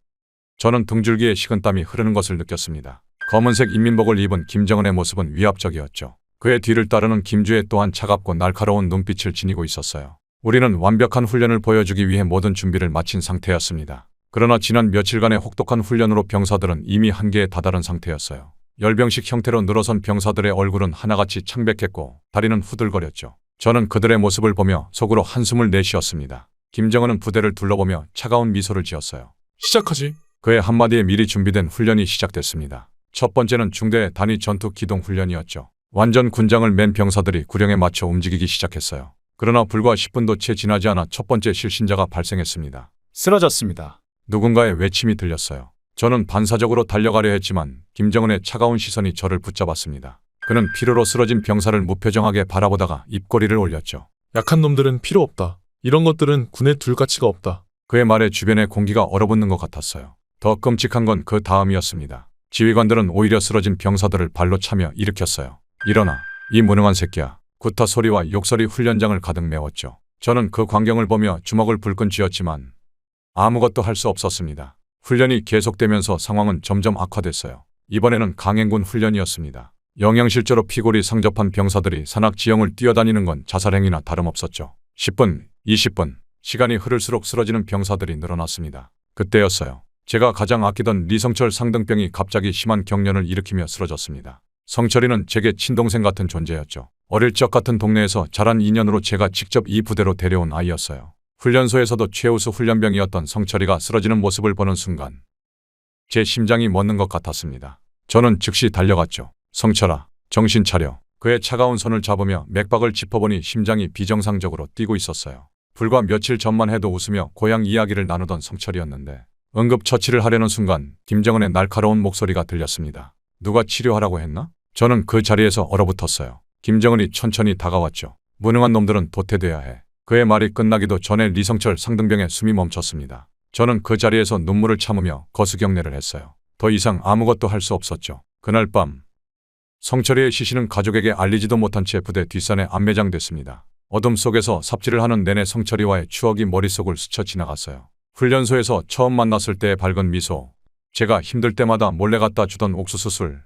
저는 등줄기에 식은땀이 흐르는 것을 느꼈습니다. 검은색 인민복을 입은 김정은의 모습은 위압적이었죠. 그의 뒤를 따르는 김주애 또한 차갑고 날카로운 눈빛을 지니고 있었어요. 우리는 완벽한 훈련을 보여주기 위해 모든 준비를 마친 상태였습니다. 그러나 지난 며칠간의 혹독한 훈련으로 병사들은 이미 한계에 다다른 상태였어요. 열병식 형태로 늘어선 병사들의 얼굴은 하나같이 창백했고 다리는 후들거렸죠. 저는 그들의 모습을 보며 속으로 한숨을 내쉬었습니다. 김정은은 부대를 둘러보며 차가운 미소를 지었어요. 시작하지. 그의 한마디에 미리 준비된 훈련이 시작됐습니다. 첫 번째는 중대 단위 전투 기동 훈련이었죠. 완전 군장을 맨 병사들이 구령에 맞춰 움직이기 시작했어요. 그러나 불과 10분도 채 지나지 않아 첫 번째 실신자가 발생했습니다. 쓰러졌습니다. 누군가의 외침이 들렸어요. 저는 반사적으로 달려가려 했지만 김정은의 차가운 시선이 저를 붙잡았습니다. 그는 피로로 쓰러진 병사를 무표정하게 바라보다가 입꼬리를 올렸죠. 약한 놈들은 필요 없다. 이런 것들은 군에 둘 가치가 없다. 그의 말에 주변의 공기가 얼어붙는 것 같았어요. 더 끔찍한 건 그 다음이었습니다. 지휘관들은 오히려 쓰러진 병사들을 발로 차며 일으켰어요. 일어나, 이 무능한 새끼야. 구타 소리와 욕설이 훈련장을 가득 메웠죠. 저는 그 광경을 보며 주먹을 불끈 쥐었지만 아무것도 할 수 없었습니다. 훈련이 계속되면서 상황은 점점 악화됐어요. 이번에는 강행군 훈련이었습니다. 영양실조로 피골이 상접한 병사들이 산악지형을 뛰어다니는 건 자살행위나 다름없었죠. 10분, 20분, 시간이 흐를수록 쓰러지는 병사들이 늘어났습니다. 그때였어요. 제가 가장 아끼던 리성철 상등병이 갑자기 심한 경련을 일으키며 쓰러졌습니다. 성철이는 제게 친동생 같은 존재였죠. 어릴 적 같은 동네에서 자란 인연으로 제가 직접 이 부대로 데려온 아이였어요. 훈련소에서도 최우수 훈련병이었던 성철이가 쓰러지는 모습을 보는 순간 제 심장이 멎는 것 같았습니다. 저는 즉시 달려갔죠. 성철아, 정신 차려. 그의 차가운 손을 잡으며 맥박을 짚어보니 심장이 비정상적으로 뛰고 있었어요. 불과 며칠 전만 해도 웃으며 고향 이야기를 나누던 성철이었는데 응급처치를 하려는 순간 김정은의 날카로운 목소리가 들렸습니다. 누가 치료하라고 했나? 저는 그 자리에서 얼어붙었어요. 김정은이 천천히 다가왔죠. 무능한 놈들은 도태돼야 해. 그의 말이 끝나기도 전에 리성철 상등병의 숨이 멈췄습니다. 저는 그 자리에서 눈물을 참으며 거수경례를 했어요. 더 이상 아무것도 할 수 없었죠. 그날 밤 성철이의 시신은 가족에게 알리지도 못한 채 부대 뒷산에 안매장됐습니다. 어둠 속에서 삽질을 하는 내내 성철이와의 추억이 머릿속을 스쳐 지나갔어요. 훈련소에서 처음 만났을 때의 밝은 미소, 제가 힘들 때마다 몰래 갖다 주던 옥수수술,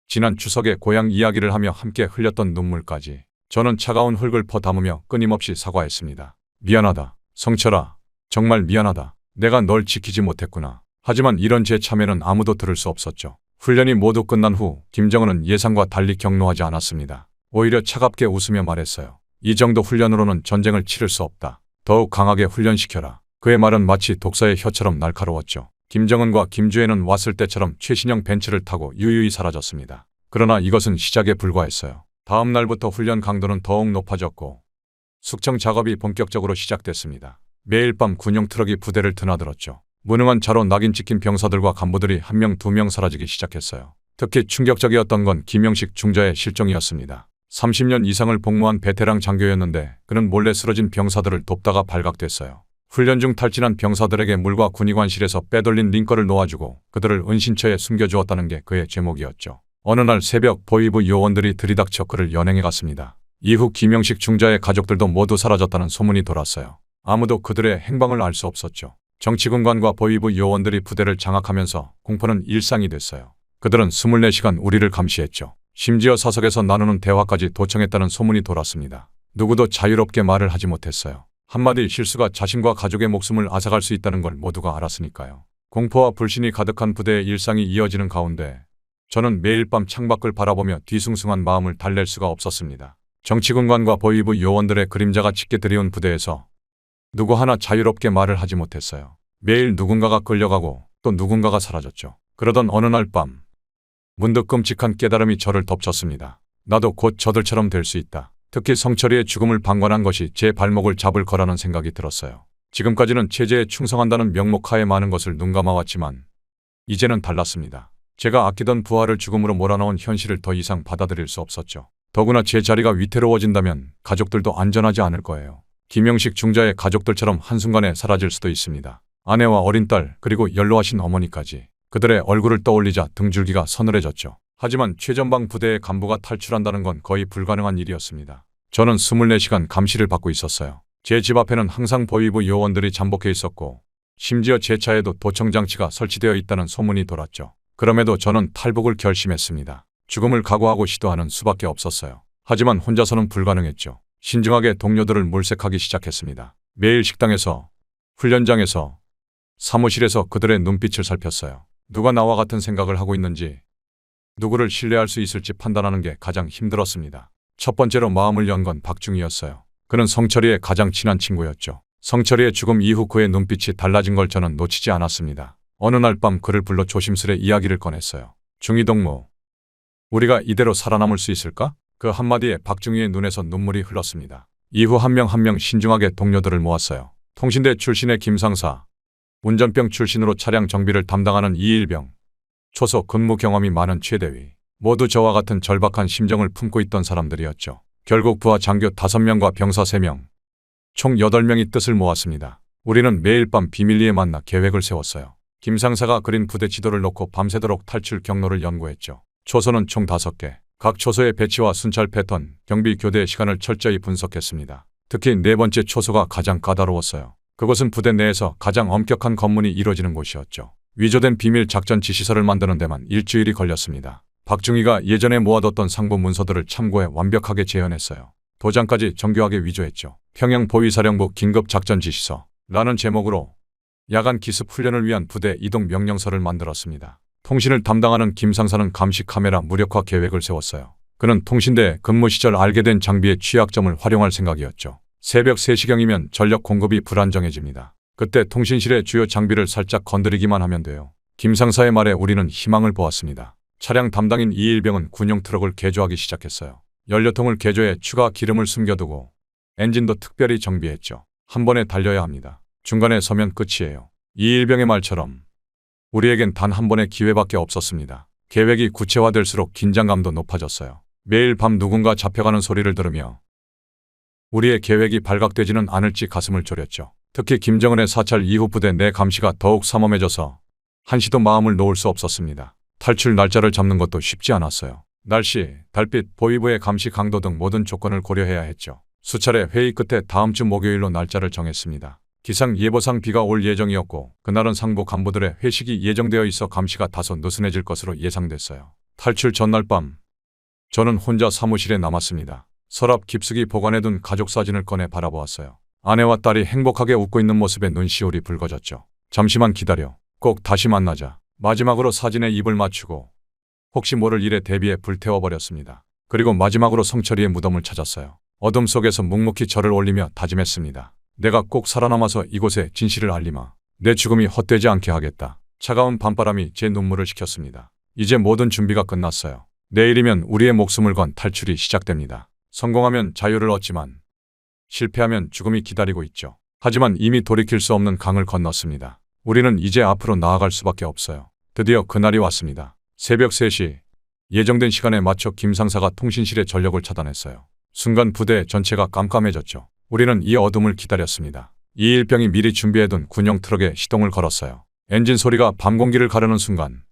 지난 추석에 고향 이야기를 하며 함께 흘렸던 눈물까지. 저는 차가운 흙을 퍼담으며 끊임없이 사과했습니다. 미안하다. 성철아. 정말 미안하다. 내가 널 지키지 못했구나. 하지만 이런 제 참여는 아무도 들을 수 없었죠. 훈련이 모두 끝난 후 김정은은 예상과 달리 격노하지 않았습니다. 오히려 차갑게 웃으며 말했어요. 이 정도 훈련으로는 전쟁을 치를 수 없다. 더욱 강하게 훈련시켜라. 그의 말은 마치 독사의 혀처럼 날카로웠죠. 김정은과 김주혜는 왔을 때처럼 최신형 벤츠를 타고 유유히 사라졌습니다. 그러나 이것은 시작에 불과했어요. 다음 날부터 훈련 강도는 더욱 높아졌고 숙청 작업이 본격적으로 시작됐습니다. 매일 밤 군용 트럭이 부대를 드나들었죠. 무능한 차로 낙인 찍힌 병사들과 간부들이 한 명, 두 명 사라지기 시작했어요. 특히 충격적이었던 건 김영식 중자의 실종이었습니다. 30년 이상을 복무한 베테랑 장교였는데 그는 몰래 쓰러진 병사들을 돕다가 발각됐어요. 훈련 중 탈진한 병사들에게 물과 군의관실에서 빼돌린 링거를 놓아주고 그들을 은신처에 숨겨주었다는 게 그의 죄목이었죠. 어느 날 새벽 보위부 요원들이 들이닥쳐 그를 연행해 갔습니다. 이후 김영식 중자의 가족들도 모두 사라졌다는 소문이 돌았어요. 아무도 그들의 행방을 알 수 없었죠. 정치군관과 보위부 요원들이 부대를 장악하면서 공포는 일상이 됐어요. 그들은 24시간 우리를 감시했죠. 심지어 사석에서 나누는 대화까지 도청했다는 소문이 돌았습니다. 누구도 자유롭게 말을 하지 못했어요. 한마디 실수가 자신과 가족의 목숨을 앗아갈 수 있다는 걸 모두가 알았으니까요. 공포와 불신이 가득한 부대의 일상이 이어지는 가운데 저는 매일 밤 창밖을 바라보며 뒤숭숭한 마음을 달랠 수가 없었습니다. 정치군관과 보위부 요원들의 그림자가 짙게 들이온 부대에서 누구 하나 자유롭게 말을 하지 못했어요. 매일 누군가가 끌려가고 또 누군가가 사라졌죠. 그러던 어느 날 밤 문득 끔찍한 깨달음이 저를 덮쳤습니다. 나도 곧 저들처럼 될 수 있다. 특히 성철이의 죽음을 방관한 것이 제 발목을 잡을 거라는 생각이 들었어요. 지금까지는 체제에 충성한다는 명목하에 많은 것을 눈감아왔지만 이제는 달랐습니다. 제가 아끼던 부하를 죽음으로 몰아넣은 현실을 더 이상 받아들일 수 없었죠. 더구나 제 자리가 위태로워진다면 가족들도 안전하지 않을 거예요. 김영식 중자의 가족들처럼 한순간에 사라질 수도 있습니다. 아내와 어린 딸 그리고 연로하신 어머니까지. 그들의 얼굴을 떠올리자 등줄기가 서늘해졌죠. 하지만 최전방 부대의 간부가 탈출한다는 건 거의 불가능한 일이었습니다. 저는 24시간 감시를 받고 있었어요. 제 집 앞에는 항상 보위부 요원들이 잠복해 있었고 심지어 제 차에도 도청장치가 설치되어 있다는 소문이 돌았죠. 그럼에도 저는 탈북을 결심했습니다. 죽음을 각오하고 시도하는 수밖에 없었어요. 하지만 혼자서는 불가능했죠. 신중하게 동료들을 물색하기 시작했습니다. 매일 식당에서, 훈련장에서, 사무실에서 그들의 눈빛을 살폈어요. 누가 나와 같은 생각을 하고 있는지, 누구를 신뢰할 수 있을지 판단하는 게 가장 힘들었습니다. 첫 번째로 마음을 연 건 박중희였어요. 그는 성철이의 가장 친한 친구였죠. 성철이의 죽음 이후 그의 눈빛이 달라진 걸 저는 놓치지 않았습니다. 어느 날 밤 그를 불러 조심스레 이야기를 꺼냈어요. 중희 동무, 우리가 이대로 살아남을 수 있을까? 그 한마디에 박중희의 눈에서 눈물이 흘렀습니다. 이후 한 명 한 명 신중하게 동료들을 모았어요. 통신대 출신의 김상사, 운전병 출신으로 차량 정비를 담당하는 이일병, 초소 근무 경험이 많은 최대위. 모두 저와 같은 절박한 심정을 품고 있던 사람들이었죠. 결국 부하 장교 5명과 병사 3명, 총 8명이 뜻을 모았습니다. 우리는 매일 밤 비밀리에 만나 계획을 세웠어요. 김상사가 그린 부대 지도를 놓고 밤새도록 탈출 경로를 연구했죠. 초소는 총 5개, 각 초소의 배치와 순찰 패턴, 경비 교대 시간을 철저히 분석했습니다. 특히 4번째 초소가 가장 까다로웠어요. 그것은 부대 내에서 가장 엄격한 검문이 이루어지는 곳이었죠. 위조된 비밀 작전 지시서를 만드는 데만 일주일이 걸렸습니다. 박중희가 예전에 모아뒀던 상부 문서들을 참고해 완벽하게 재현했어요. 도장까지 정교하게 위조했죠. 평양 보위사령부 긴급 작전 지시서 라는 제목으로 야간 기습 훈련을 위한 부대 이동 명령서를 만들었습니다. 통신을 담당하는 김상사는 감시 카메라 무력화 계획을 세웠어요. 그는 통신대 근무 시절 알게 된 장비의 취약점을 활용할 생각이었죠. 새벽 3시경이면 전력 공급이 불안정해집니다. 그때 통신실의 주요 장비를 살짝 건드리기만 하면 돼요. 김상사의 말에 우리는 희망을 보았습니다. 차량 담당인 이일병은 군용 트럭을 개조하기 시작했어요. 연료통을 개조해 추가 기름을 숨겨두고 엔진도 특별히 정비했죠. 한 번에 달려야 합니다. 중간에 서면 끝이에요. 이일병의 말처럼 우리에겐 단 한 번의 기회밖에 없었습니다. 계획이 구체화될수록 긴장감도 높아졌어요. 매일 밤 누군가 잡혀가는 소리를 들으며 우리의 계획이 발각되지는 않을지 가슴을 졸였죠. 특히 김정은의 사찰 이후 부대 내 감시가 더욱 삼엄해져서 한시도 마음을 놓을 수 없었습니다. 탈출 날짜를 잡는 것도 쉽지 않았어요. 날씨, 달빛, 보위부의 감시 강도 등 모든 조건을 고려해야 했죠. 수차례 회의 끝에 다음 주 목요일로 날짜를 정했습니다. 기상 예보상 비가 올 예정이었고 그날은 상부 간부들의 회식이 예정되어 있어 감시가 다소 느슨해질 것으로 예상됐어요. 탈출 전날 밤 저는 혼자 사무실에 남았습니다. 서랍 깊숙이 보관해둔 가족 사진을 꺼내 바라보았어요. 아내와 딸이 행복하게 웃고 있는 모습에 눈시울이 붉어졌죠. 잠시만 기다려. 꼭 다시 만나자. 마지막으로 사진에 입을 맞추고 혹시 모를 일에 대비해 불태워버렸습니다. 그리고 마지막으로 성철이의 무덤을 찾았어요. 어둠 속에서 묵묵히 절을 올리며 다짐했습니다. 내가 꼭 살아남아서 이곳에 진실을 알리마. 내 죽음이 헛되지 않게 하겠다. 차가운 밤바람이 제 눈물을 식혔습니다. 이제 모든 준비가 끝났어요. 내일이면 우리의 목숨을 건 탈출이 시작됩니다. 성공하면 자유를 얻지만 실패하면 죽음이 기다리고 있죠. 하지만 이미 돌이킬 수 없는 강을 건넜습니다. 우리는 이제 앞으로 나아갈 수밖에 없어요. 드디어 그날이 왔습니다. 새벽 3시 예정된 시간에 맞춰 김 상사가 통신실의 전력을 차단했어요. 순간 부대 전체가 깜깜해졌죠. 우리는 이 어둠을 기다렸습니다. 이일병이 미리 준비해둔 군용 트럭에 시동을 걸었어요. 엔진 소리가 밤 공기를 가르는 순간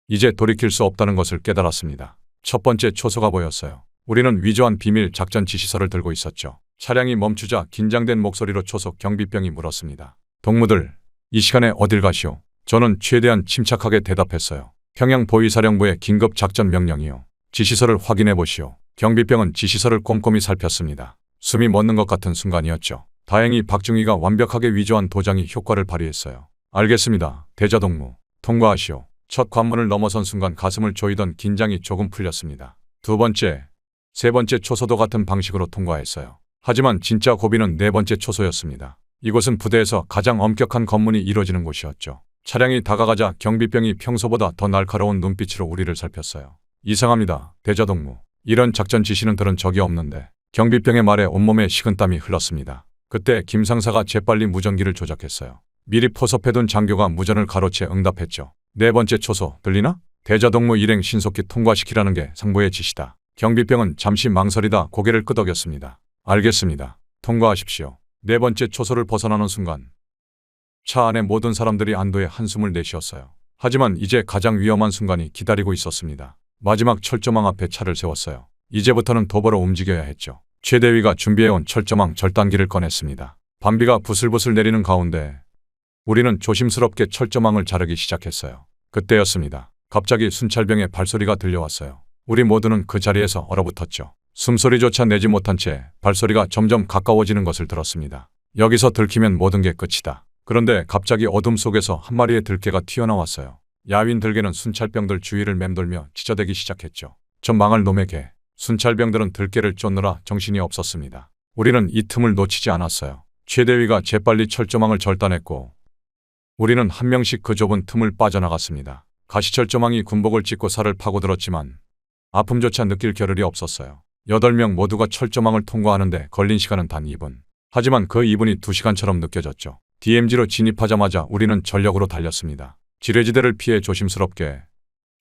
이제 돌이킬 수 없다는 것을 깨달았습니다. 첫 번째 초소가 보였어요. 우리는 위조한 비밀 작전 지시서를 들고 있었죠. 차량이 멈추자 긴장된 목소리로 초소 경비병이 물었습니다. 동무들, 이 시간에 어딜 가시오? 저는 최대한 침착하게 대답했어요. 평양 보위사령부의 긴급 작전 명령이요. 지시서를 확인해 보시오. 경비병은 지시서를 꼼꼼히 살폈습니다. 숨이 멎는 것 같은 순간이었죠. 다행히 박중희가 완벽하게 위조한 도장이 효과를 발휘했어요. 알겠습니다. 대자동무, 통과하시오. 첫 관문을 넘어선 순간 가슴을 조이던 긴장이 조금 풀렸습니다. 두 번째, 세 번째 초소도 같은 방식으로 통과했어요. 하지만 진짜 고비는 네 번째 초소였습니다. 이곳은 부대에서 가장 엄격한 검문이 이루어지는 곳이었죠. 차량이 다가가자 경비병이 평소보다 더 날카로운 눈빛으로 우리를 살폈어요. 이상합니다. 대자동무. 이런 작전 지시는 들은 적이 없는데. 경비병의 말에 온몸에 식은땀이 흘렀습니다. 그때 김 상사가 재빨리 무전기를 조작했어요. 미리 포섭해둔 장교가 무전을 가로채 응답했죠. 네 번째 초소 들리나? 대자동무 일행 신속히 통과시키라는 게 상부의 지시다. 경비병은 잠시 망설이다 고개를 끄덕였습니다. 알겠습니다. 통과하십시오. 네 번째 초소를 벗어나는 순간 차 안에 모든 사람들이 안도의 한숨을 내쉬었어요. 하지만 이제 가장 위험한 순간이 기다리고 있었습니다. 마지막 철조망 앞에 차를 세웠어요. 이제부터는 도보로 움직여야 했죠. 최대위가 준비해온 철조망 절단기를 꺼냈습니다. 밤비가 부슬부슬 내리는 가운데 우리는 조심스럽게 철조망을 자르기 시작했어요. 그때였습니다. 갑자기 순찰병의 발소리가 들려왔어요. 우리 모두는 그 자리에서 얼어붙었죠. 숨소리조차 내지 못한 채 발소리가 점점 가까워지는 것을 들었습니다. 여기서 들키면 모든 게 끝이다. 그런데 갑자기 어둠 속에서 한 마리의 들개가 튀어나왔어요. 야윈 들개는 순찰병들 주위를 맴돌며 짖어대기 시작했죠. 저 망할 놈의 개. 순찰병들은 들개를 쫓느라 정신이 없었습니다. 우리는 이 틈을 놓치지 않았어요. 최대위가 재빨리 철조망을 절단했고 우리는 한 명씩 그 좁은 틈을 빠져나갔습니다. 가시철조망이 군복을 찢고 살을 파고들었지만 아픔조차 느낄 겨를이 없었어요. 8명 모두가 철조망을 통과하는데 걸린 시간은 단 2분. 하지만 그 2분이 2시간처럼 느껴졌죠. DMZ로 진입하자마자 우리는 전력으로 달렸습니다. 지뢰지대를 피해 조심스럽게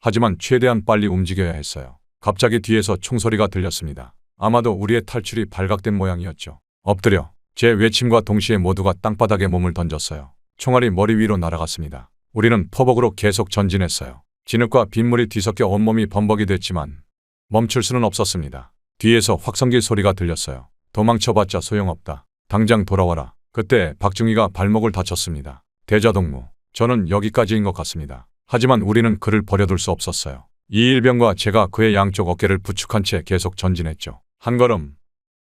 하지만 최대한 빨리 움직여야 했어요. 갑자기 뒤에서 총소리가 들렸습니다. 아마도 우리의 탈출이 발각된 모양이었죠. 엎드려. 제 외침과 동시에 모두가 땅바닥에 몸을 던졌어요. 총알이 머리 위로 날아갔습니다. 우리는 포복으로 계속 전진했어요. 진흙과 빗물이 뒤섞여 온몸이 범벅이 됐지만 멈출 수는 없었습니다. 뒤에서 확성기 소리가 들렸어요. 도망쳐봤자 소용없다. 당장 돌아와라. 그때 박중희가 발목을 다쳤습니다. 대자동무, 저는 여기까지인 것 같습니다. 하지만 우리는 그를 버려둘 수 없었어요. 이일병과 제가 그의 양쪽 어깨를 부축한 채 계속 전진했죠. 한 걸음,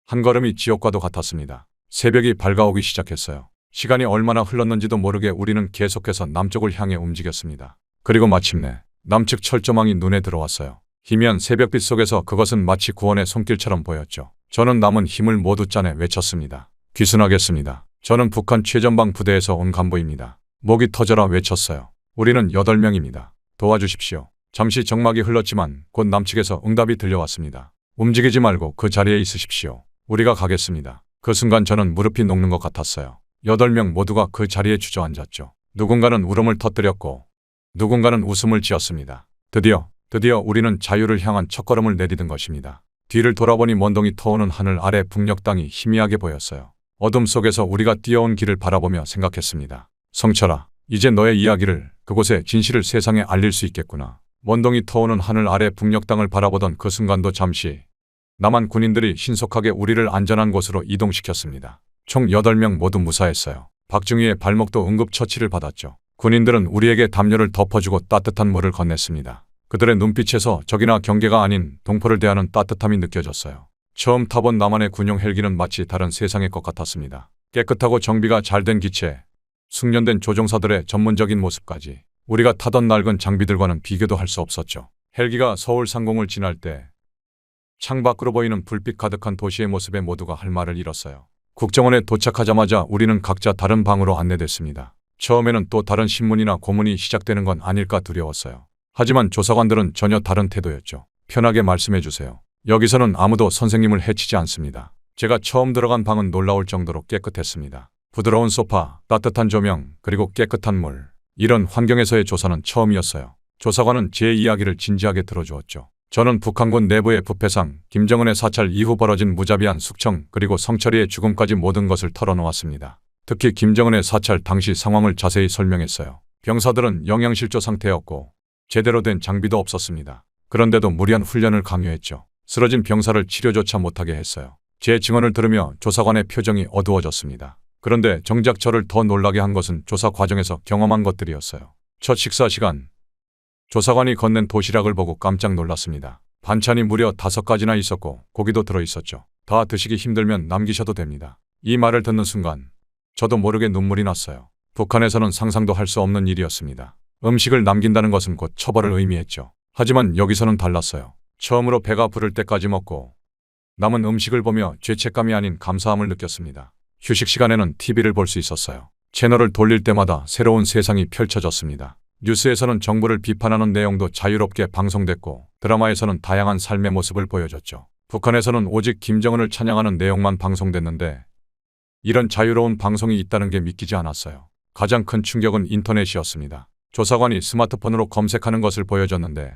한 걸음이 지옥과도 같았습니다. 새벽이 밝아오기 시작했어요. 시간이 얼마나 흘렀는지도 모르게 우리는 계속해서 남쪽을 향해 움직였습니다. 그리고 마침내 남측 철조망이 눈에 들어왔어요. 희미한 새벽빛 속에서 그것은 마치 구원의 손길처럼 보였죠. 저는 남은 힘을 모두 짜내 외쳤습니다. 귀순하겠습니다. 저는 북한 최전방 부대에서 온 간부입니다. 목이 터져라 외쳤어요. 우리는 8명입니다. 도와주십시오. 잠시 정막이 흘렀지만 곧 남측에서 응답이 들려왔습니다. 움직이지 말고 그 자리에 있으십시오. 우리가 가겠습니다. 그 순간 저는 무릎이 녹는 것 같았어요. 8명 모두가 그 자리에 주저앉았죠. 누군가는 울음을 터뜨렸고 누군가는 웃음을 지었습니다. 드디어 우리는 자유를 향한 첫걸음을 내디딘 것입니다. 뒤를 돌아보니 먼동이 터오는 하늘 아래 북녘 땅이 희미하게 보였어요. 어둠 속에서 우리가 뛰어온 길을 바라보며 생각했습니다. 성철아, 이제 너의 이야기를, 그곳의 진실을 세상에 알릴 수 있겠구나. 먼동이 터오는 하늘 아래 북녘 땅을 바라보던 그 순간도 잠시 남한 군인들이 신속하게 우리를 안전한 곳으로 이동시켰습니다. 총 8명 모두 무사했어요. 박중희의 발목도 응급처치를 받았죠. 군인들은 우리에게 담요를 덮어주고 따뜻한 물을 건넸습니다. 그들의 눈빛에서 적이나 경계가 아닌 동포를 대하는 따뜻함이 느껴졌어요. 처음 타본 남한의 군용 헬기는 마치 다른 세상의 것 같았습니다. 깨끗하고 정비가 잘 된 기체, 숙련된 조종사들의 전문적인 모습까지 우리가 타던 낡은 장비들과는 비교도 할 수 없었죠. 헬기가 서울 상공을 지날 때 창밖으로 보이는 불빛 가득한 도시의 모습에 모두가 할 말을 잃었어요. 국정원에 도착하자마자 우리는 각자 다른 방으로 안내됐습니다. 처음에는 또 다른 신문이나 고문이 시작되는 건 아닐까 두려웠어요. 하지만 조사관들은 전혀 다른 태도였죠. 편하게 말씀해 주세요. 여기서는 아무도 선생님을 해치지 않습니다. 제가 처음 들어간 방은 놀라울 정도로 깨끗했습니다. 부드러운 소파, 따뜻한 조명, 그리고 깨끗한 물. 이런 환경에서의 조사는 처음이었어요. 조사관은 제 이야기를 진지하게 들어주었죠. 저는 북한군 내부의 부패상, 김정은의 사찰 이후 벌어진 무자비한 숙청, 그리고 성철이의 죽음까지 모든 것을 털어놓았습니다. 특히 김정은의 사찰 당시 상황을 자세히 설명했어요. 병사들은 영양실조 상태였고 제대로 된 장비도 없었습니다. 그런데도 무리한 훈련을 강요했죠. 쓰러진 병사를 치료조차 못하게 했어요. 제 증언을 들으며 조사관의 표정이 어두워졌습니다. 그런데 정작 저를 더 놀라게 한 것은 조사 과정에서 경험한 것들이었어요. 첫 식사 시간, 조사관이 건넨 도시락을 보고 깜짝 놀랐습니다. 반찬이 무려 5가지나 있었고 고기도 들어있었죠. 다 드시기 힘들면 남기셔도 됩니다. 이 말을 듣는 순간 저도 모르게 눈물이 났어요. 북한에서는 상상도 할 수 없는 일이었습니다. 음식을 남긴다는 것은 곧 처벌을 의미했죠. 하지만 여기서는 달랐어요. 처음으로 배가 부를 때까지 먹고 남은 음식을 보며 죄책감이 아닌 감사함을 느꼈습니다. 휴식 시간에는 TV를 볼 수 있었어요. 채널을 돌릴 때마다 새로운 세상이 펼쳐졌습니다. 뉴스에서는 정부를 비판하는 내용도 자유롭게 방송됐고 드라마에서는 다양한 삶의 모습을 보여줬죠. 북한에서는 오직 김정은을 찬양하는 내용만 방송됐는데 이런 자유로운 방송이 있다는 게 믿기지 않았어요. 가장 큰 충격은 인터넷이었습니다. 조사관이 스마트폰으로 검색하는 것을 보여줬는데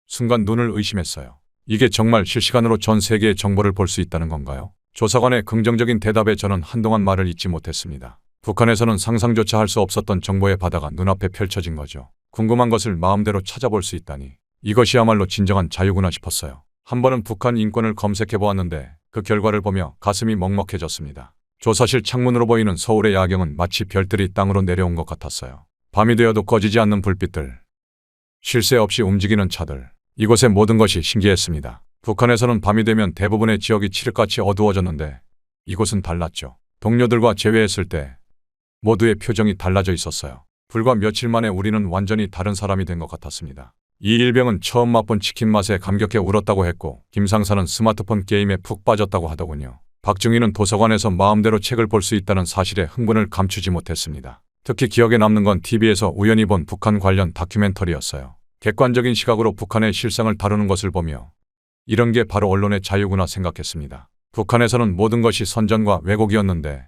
순간 눈을 의심했어요. 이게 정말 실시간으로 전 세계의 정보를 볼 수 있다는 건가요? 조사관의 긍정적인 대답에 저는 한동안 말을 잇지 못했습니다. 북한에서는 상상조차 할 수 없었던 정보의 바다가 눈앞에 펼쳐진 거죠. 궁금한 것을 마음대로 찾아볼 수 있다니 이것이야말로 진정한 자유구나 싶었어요. 한 번은 북한 인권을 검색해 보았는데 그 결과를 보며 가슴이 먹먹해졌습니다. 조사실 창문으로 보이는 서울의 야경은 마치 별들이 땅으로 내려온 것 같았어요. 밤이 되어도 꺼지지 않는 불빛들, 쉴 새 없이 움직이는 차들, 이곳의 모든 것이 신기했습니다. 북한에서는 밤이 되면 대부분의 지역이 칠흑같이 어두워졌는데 이곳은 달랐죠. 동료들과 재회했을 때 모두의 표정이 달라져 있었어요. 불과 며칠 만에 우리는 완전히 다른 사람이 된 것 같았습니다. 이 일병은 처음 맛본 치킨 맛에 감격해 울었다고 했고 김상사는 스마트폰 게임에 푹 빠졌다고 하더군요. 박중희는 도서관에서 마음대로 책을 볼 수 있다는 사실에 흥분을 감추지 못했습니다. 특히 기억에 남는 건 TV에서 우연히 본 북한 관련 다큐멘터리였어요. 객관적인 시각으로 북한의 실상을 다루는 것을 보며 이런 게 바로 언론의 자유구나 생각했습니다. 북한에서는 모든 것이 선전과 왜곡이었는데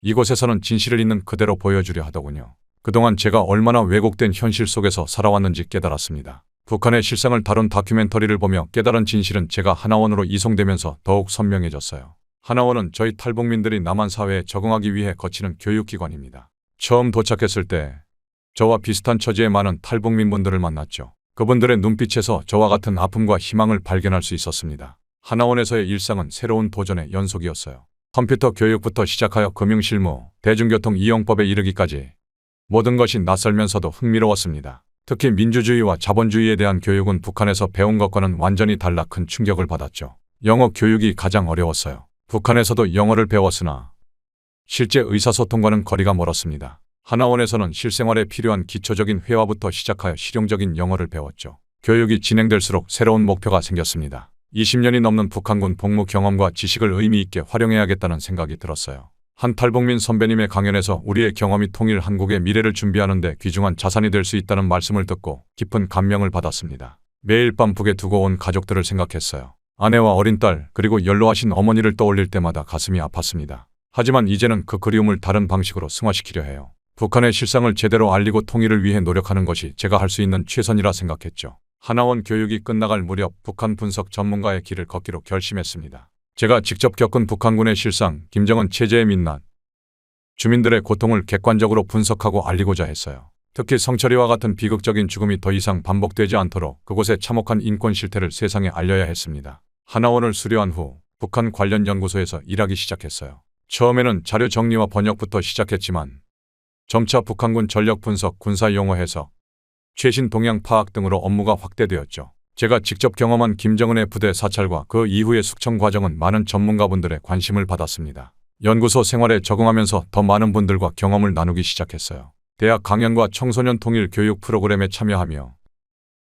이곳에서는 진실을 있는 그대로 보여주려 하더군요. 그동안 제가 얼마나 왜곡된 현실 속에서 살아왔는지 깨달았습니다. 북한의 실상을 다룬 다큐멘터리를 보며 깨달은 진실은 제가 하나원으로 이송되면서 더욱 선명해졌어요. 하나원은 저희 탈북민들이 남한 사회에 적응하기 위해 거치는 교육기관입니다. 처음 도착했을 때 저와 비슷한 처지의 많은 탈북민분들을 만났죠. 그분들의 눈빛에서 저와 같은 아픔과 희망을 발견할 수 있었습니다. 하나원에서의 일상은 새로운 도전의 연속이었어요. 컴퓨터 교육부터 시작하여 금융실무, 대중교통 이용법에 이르기까지 모든 것이 낯설면서도 흥미로웠습니다. 특히 민주주의와 자본주의에 대한 교육은 북한에서 배운 것과는 완전히 달라 큰 충격을 받았죠. 영어 교육이 가장 어려웠어요. 북한에서도 영어를 배웠으나 실제 의사소통과는 거리가 멀었습니다. 하나원에서는 실생활에 필요한 기초적인 회화부터 시작하여 실용적인 영어를 배웠죠. 교육이 진행될수록 새로운 목표가 생겼습니다. 20년이 넘는 북한군 복무 경험과 지식을 의미 있게 활용해야겠다는 생각이 들었어요. 한 탈북민 선배님의 강연에서 우리의 경험이 통일 한국의 미래를 준비하는 데 귀중한 자산이 될 수 있다는 말씀을 듣고 깊은 감명을 받았습니다. 매일 밤 북에 두고 온 가족들을 생각했어요. 아내와 어린 딸 그리고 연로하신 어머니를 떠올릴 때마다 가슴이 아팠습니다. 하지만 이제는 그 그리움을 다른 방식으로 승화시키려 해요. 북한의 실상을 제대로 알리고 통일을 위해 노력하는 것이 제가 할 수 있는 최선이라 생각했죠. 하나원 교육이 끝나갈 무렵 북한 분석 전문가의 길을 걷기로 결심했습니다. 제가 직접 겪은 북한군의 실상, 김정은 체제의 민낯, 주민들의 고통을 객관적으로 분석하고 알리고자 했어요. 특히 성철이와 같은 비극적인 죽음이 더 이상 반복되지 않도록 그곳의 참혹한 인권 실태를 세상에 알려야 했습니다. 하나원을 수료한 후 북한 관련 연구소에서 일하기 시작했어요. 처음에는 자료 정리와 번역부터 시작했지만 점차 북한군 전력 분석, 군사 용어 해석, 최신 동향 파악 등으로 업무가 확대되었죠. 제가 직접 경험한 김정은의 부대 사찰과 그 이후의 숙청 과정은 많은 전문가분들의 관심을 받았습니다. 연구소 생활에 적응하면서 더 많은 분들과 경험을 나누기 시작했어요. 대학 강연과 청소년 통일 교육 프로그램에 참여하며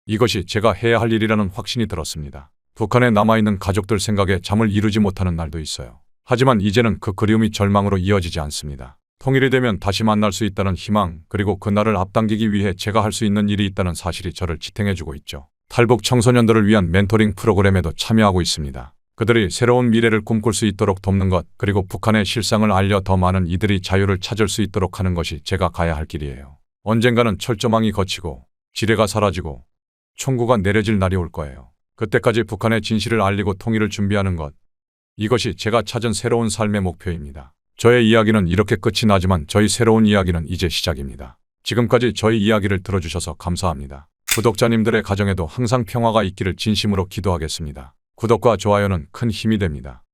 이것이 제가 해야 할 일이라는 확신이 들었습니다. 북한에 남아있는 가족들 생각에 잠을 이루지 못하는 날도 있어요. 하지만 이제는 그 그리움이 절망으로 이어지지 않습니다. 통일이 되면 다시 만날 수 있다는 희망, 그리고 그날을 앞당기기 위해 제가 할 수 있는 일이 있다는 사실이 저를 지탱해주고 있죠. 탈북 청소년들을 위한 멘토링 프로그램에도 참여하고 있습니다. 그들이 새로운 미래를 꿈꿀 수 있도록 돕는 것, 그리고 북한의 실상을 알려 더 많은 이들이 자유를 찾을 수 있도록 하는 것이 제가 가야 할 길이에요. 언젠가는 철조망이 걷히고 지뢰가 사라지고 총구가 내려질 날이 올 거예요. 그때까지 북한의 진실을 알리고 통일을 준비하는 것, 이것이 제가 찾은 새로운 삶의 목표입니다. 저의 이야기는 이렇게 끝이 나지만 저희 새로운 이야기는 이제 시작입니다. 지금까지 저희 이야기를 들어주셔서 감사합니다. 구독자님들의 가정에도 항상 평화가 있기를 진심으로 기도하겠습니다. 구독과 좋아요는 큰 힘이 됩니다.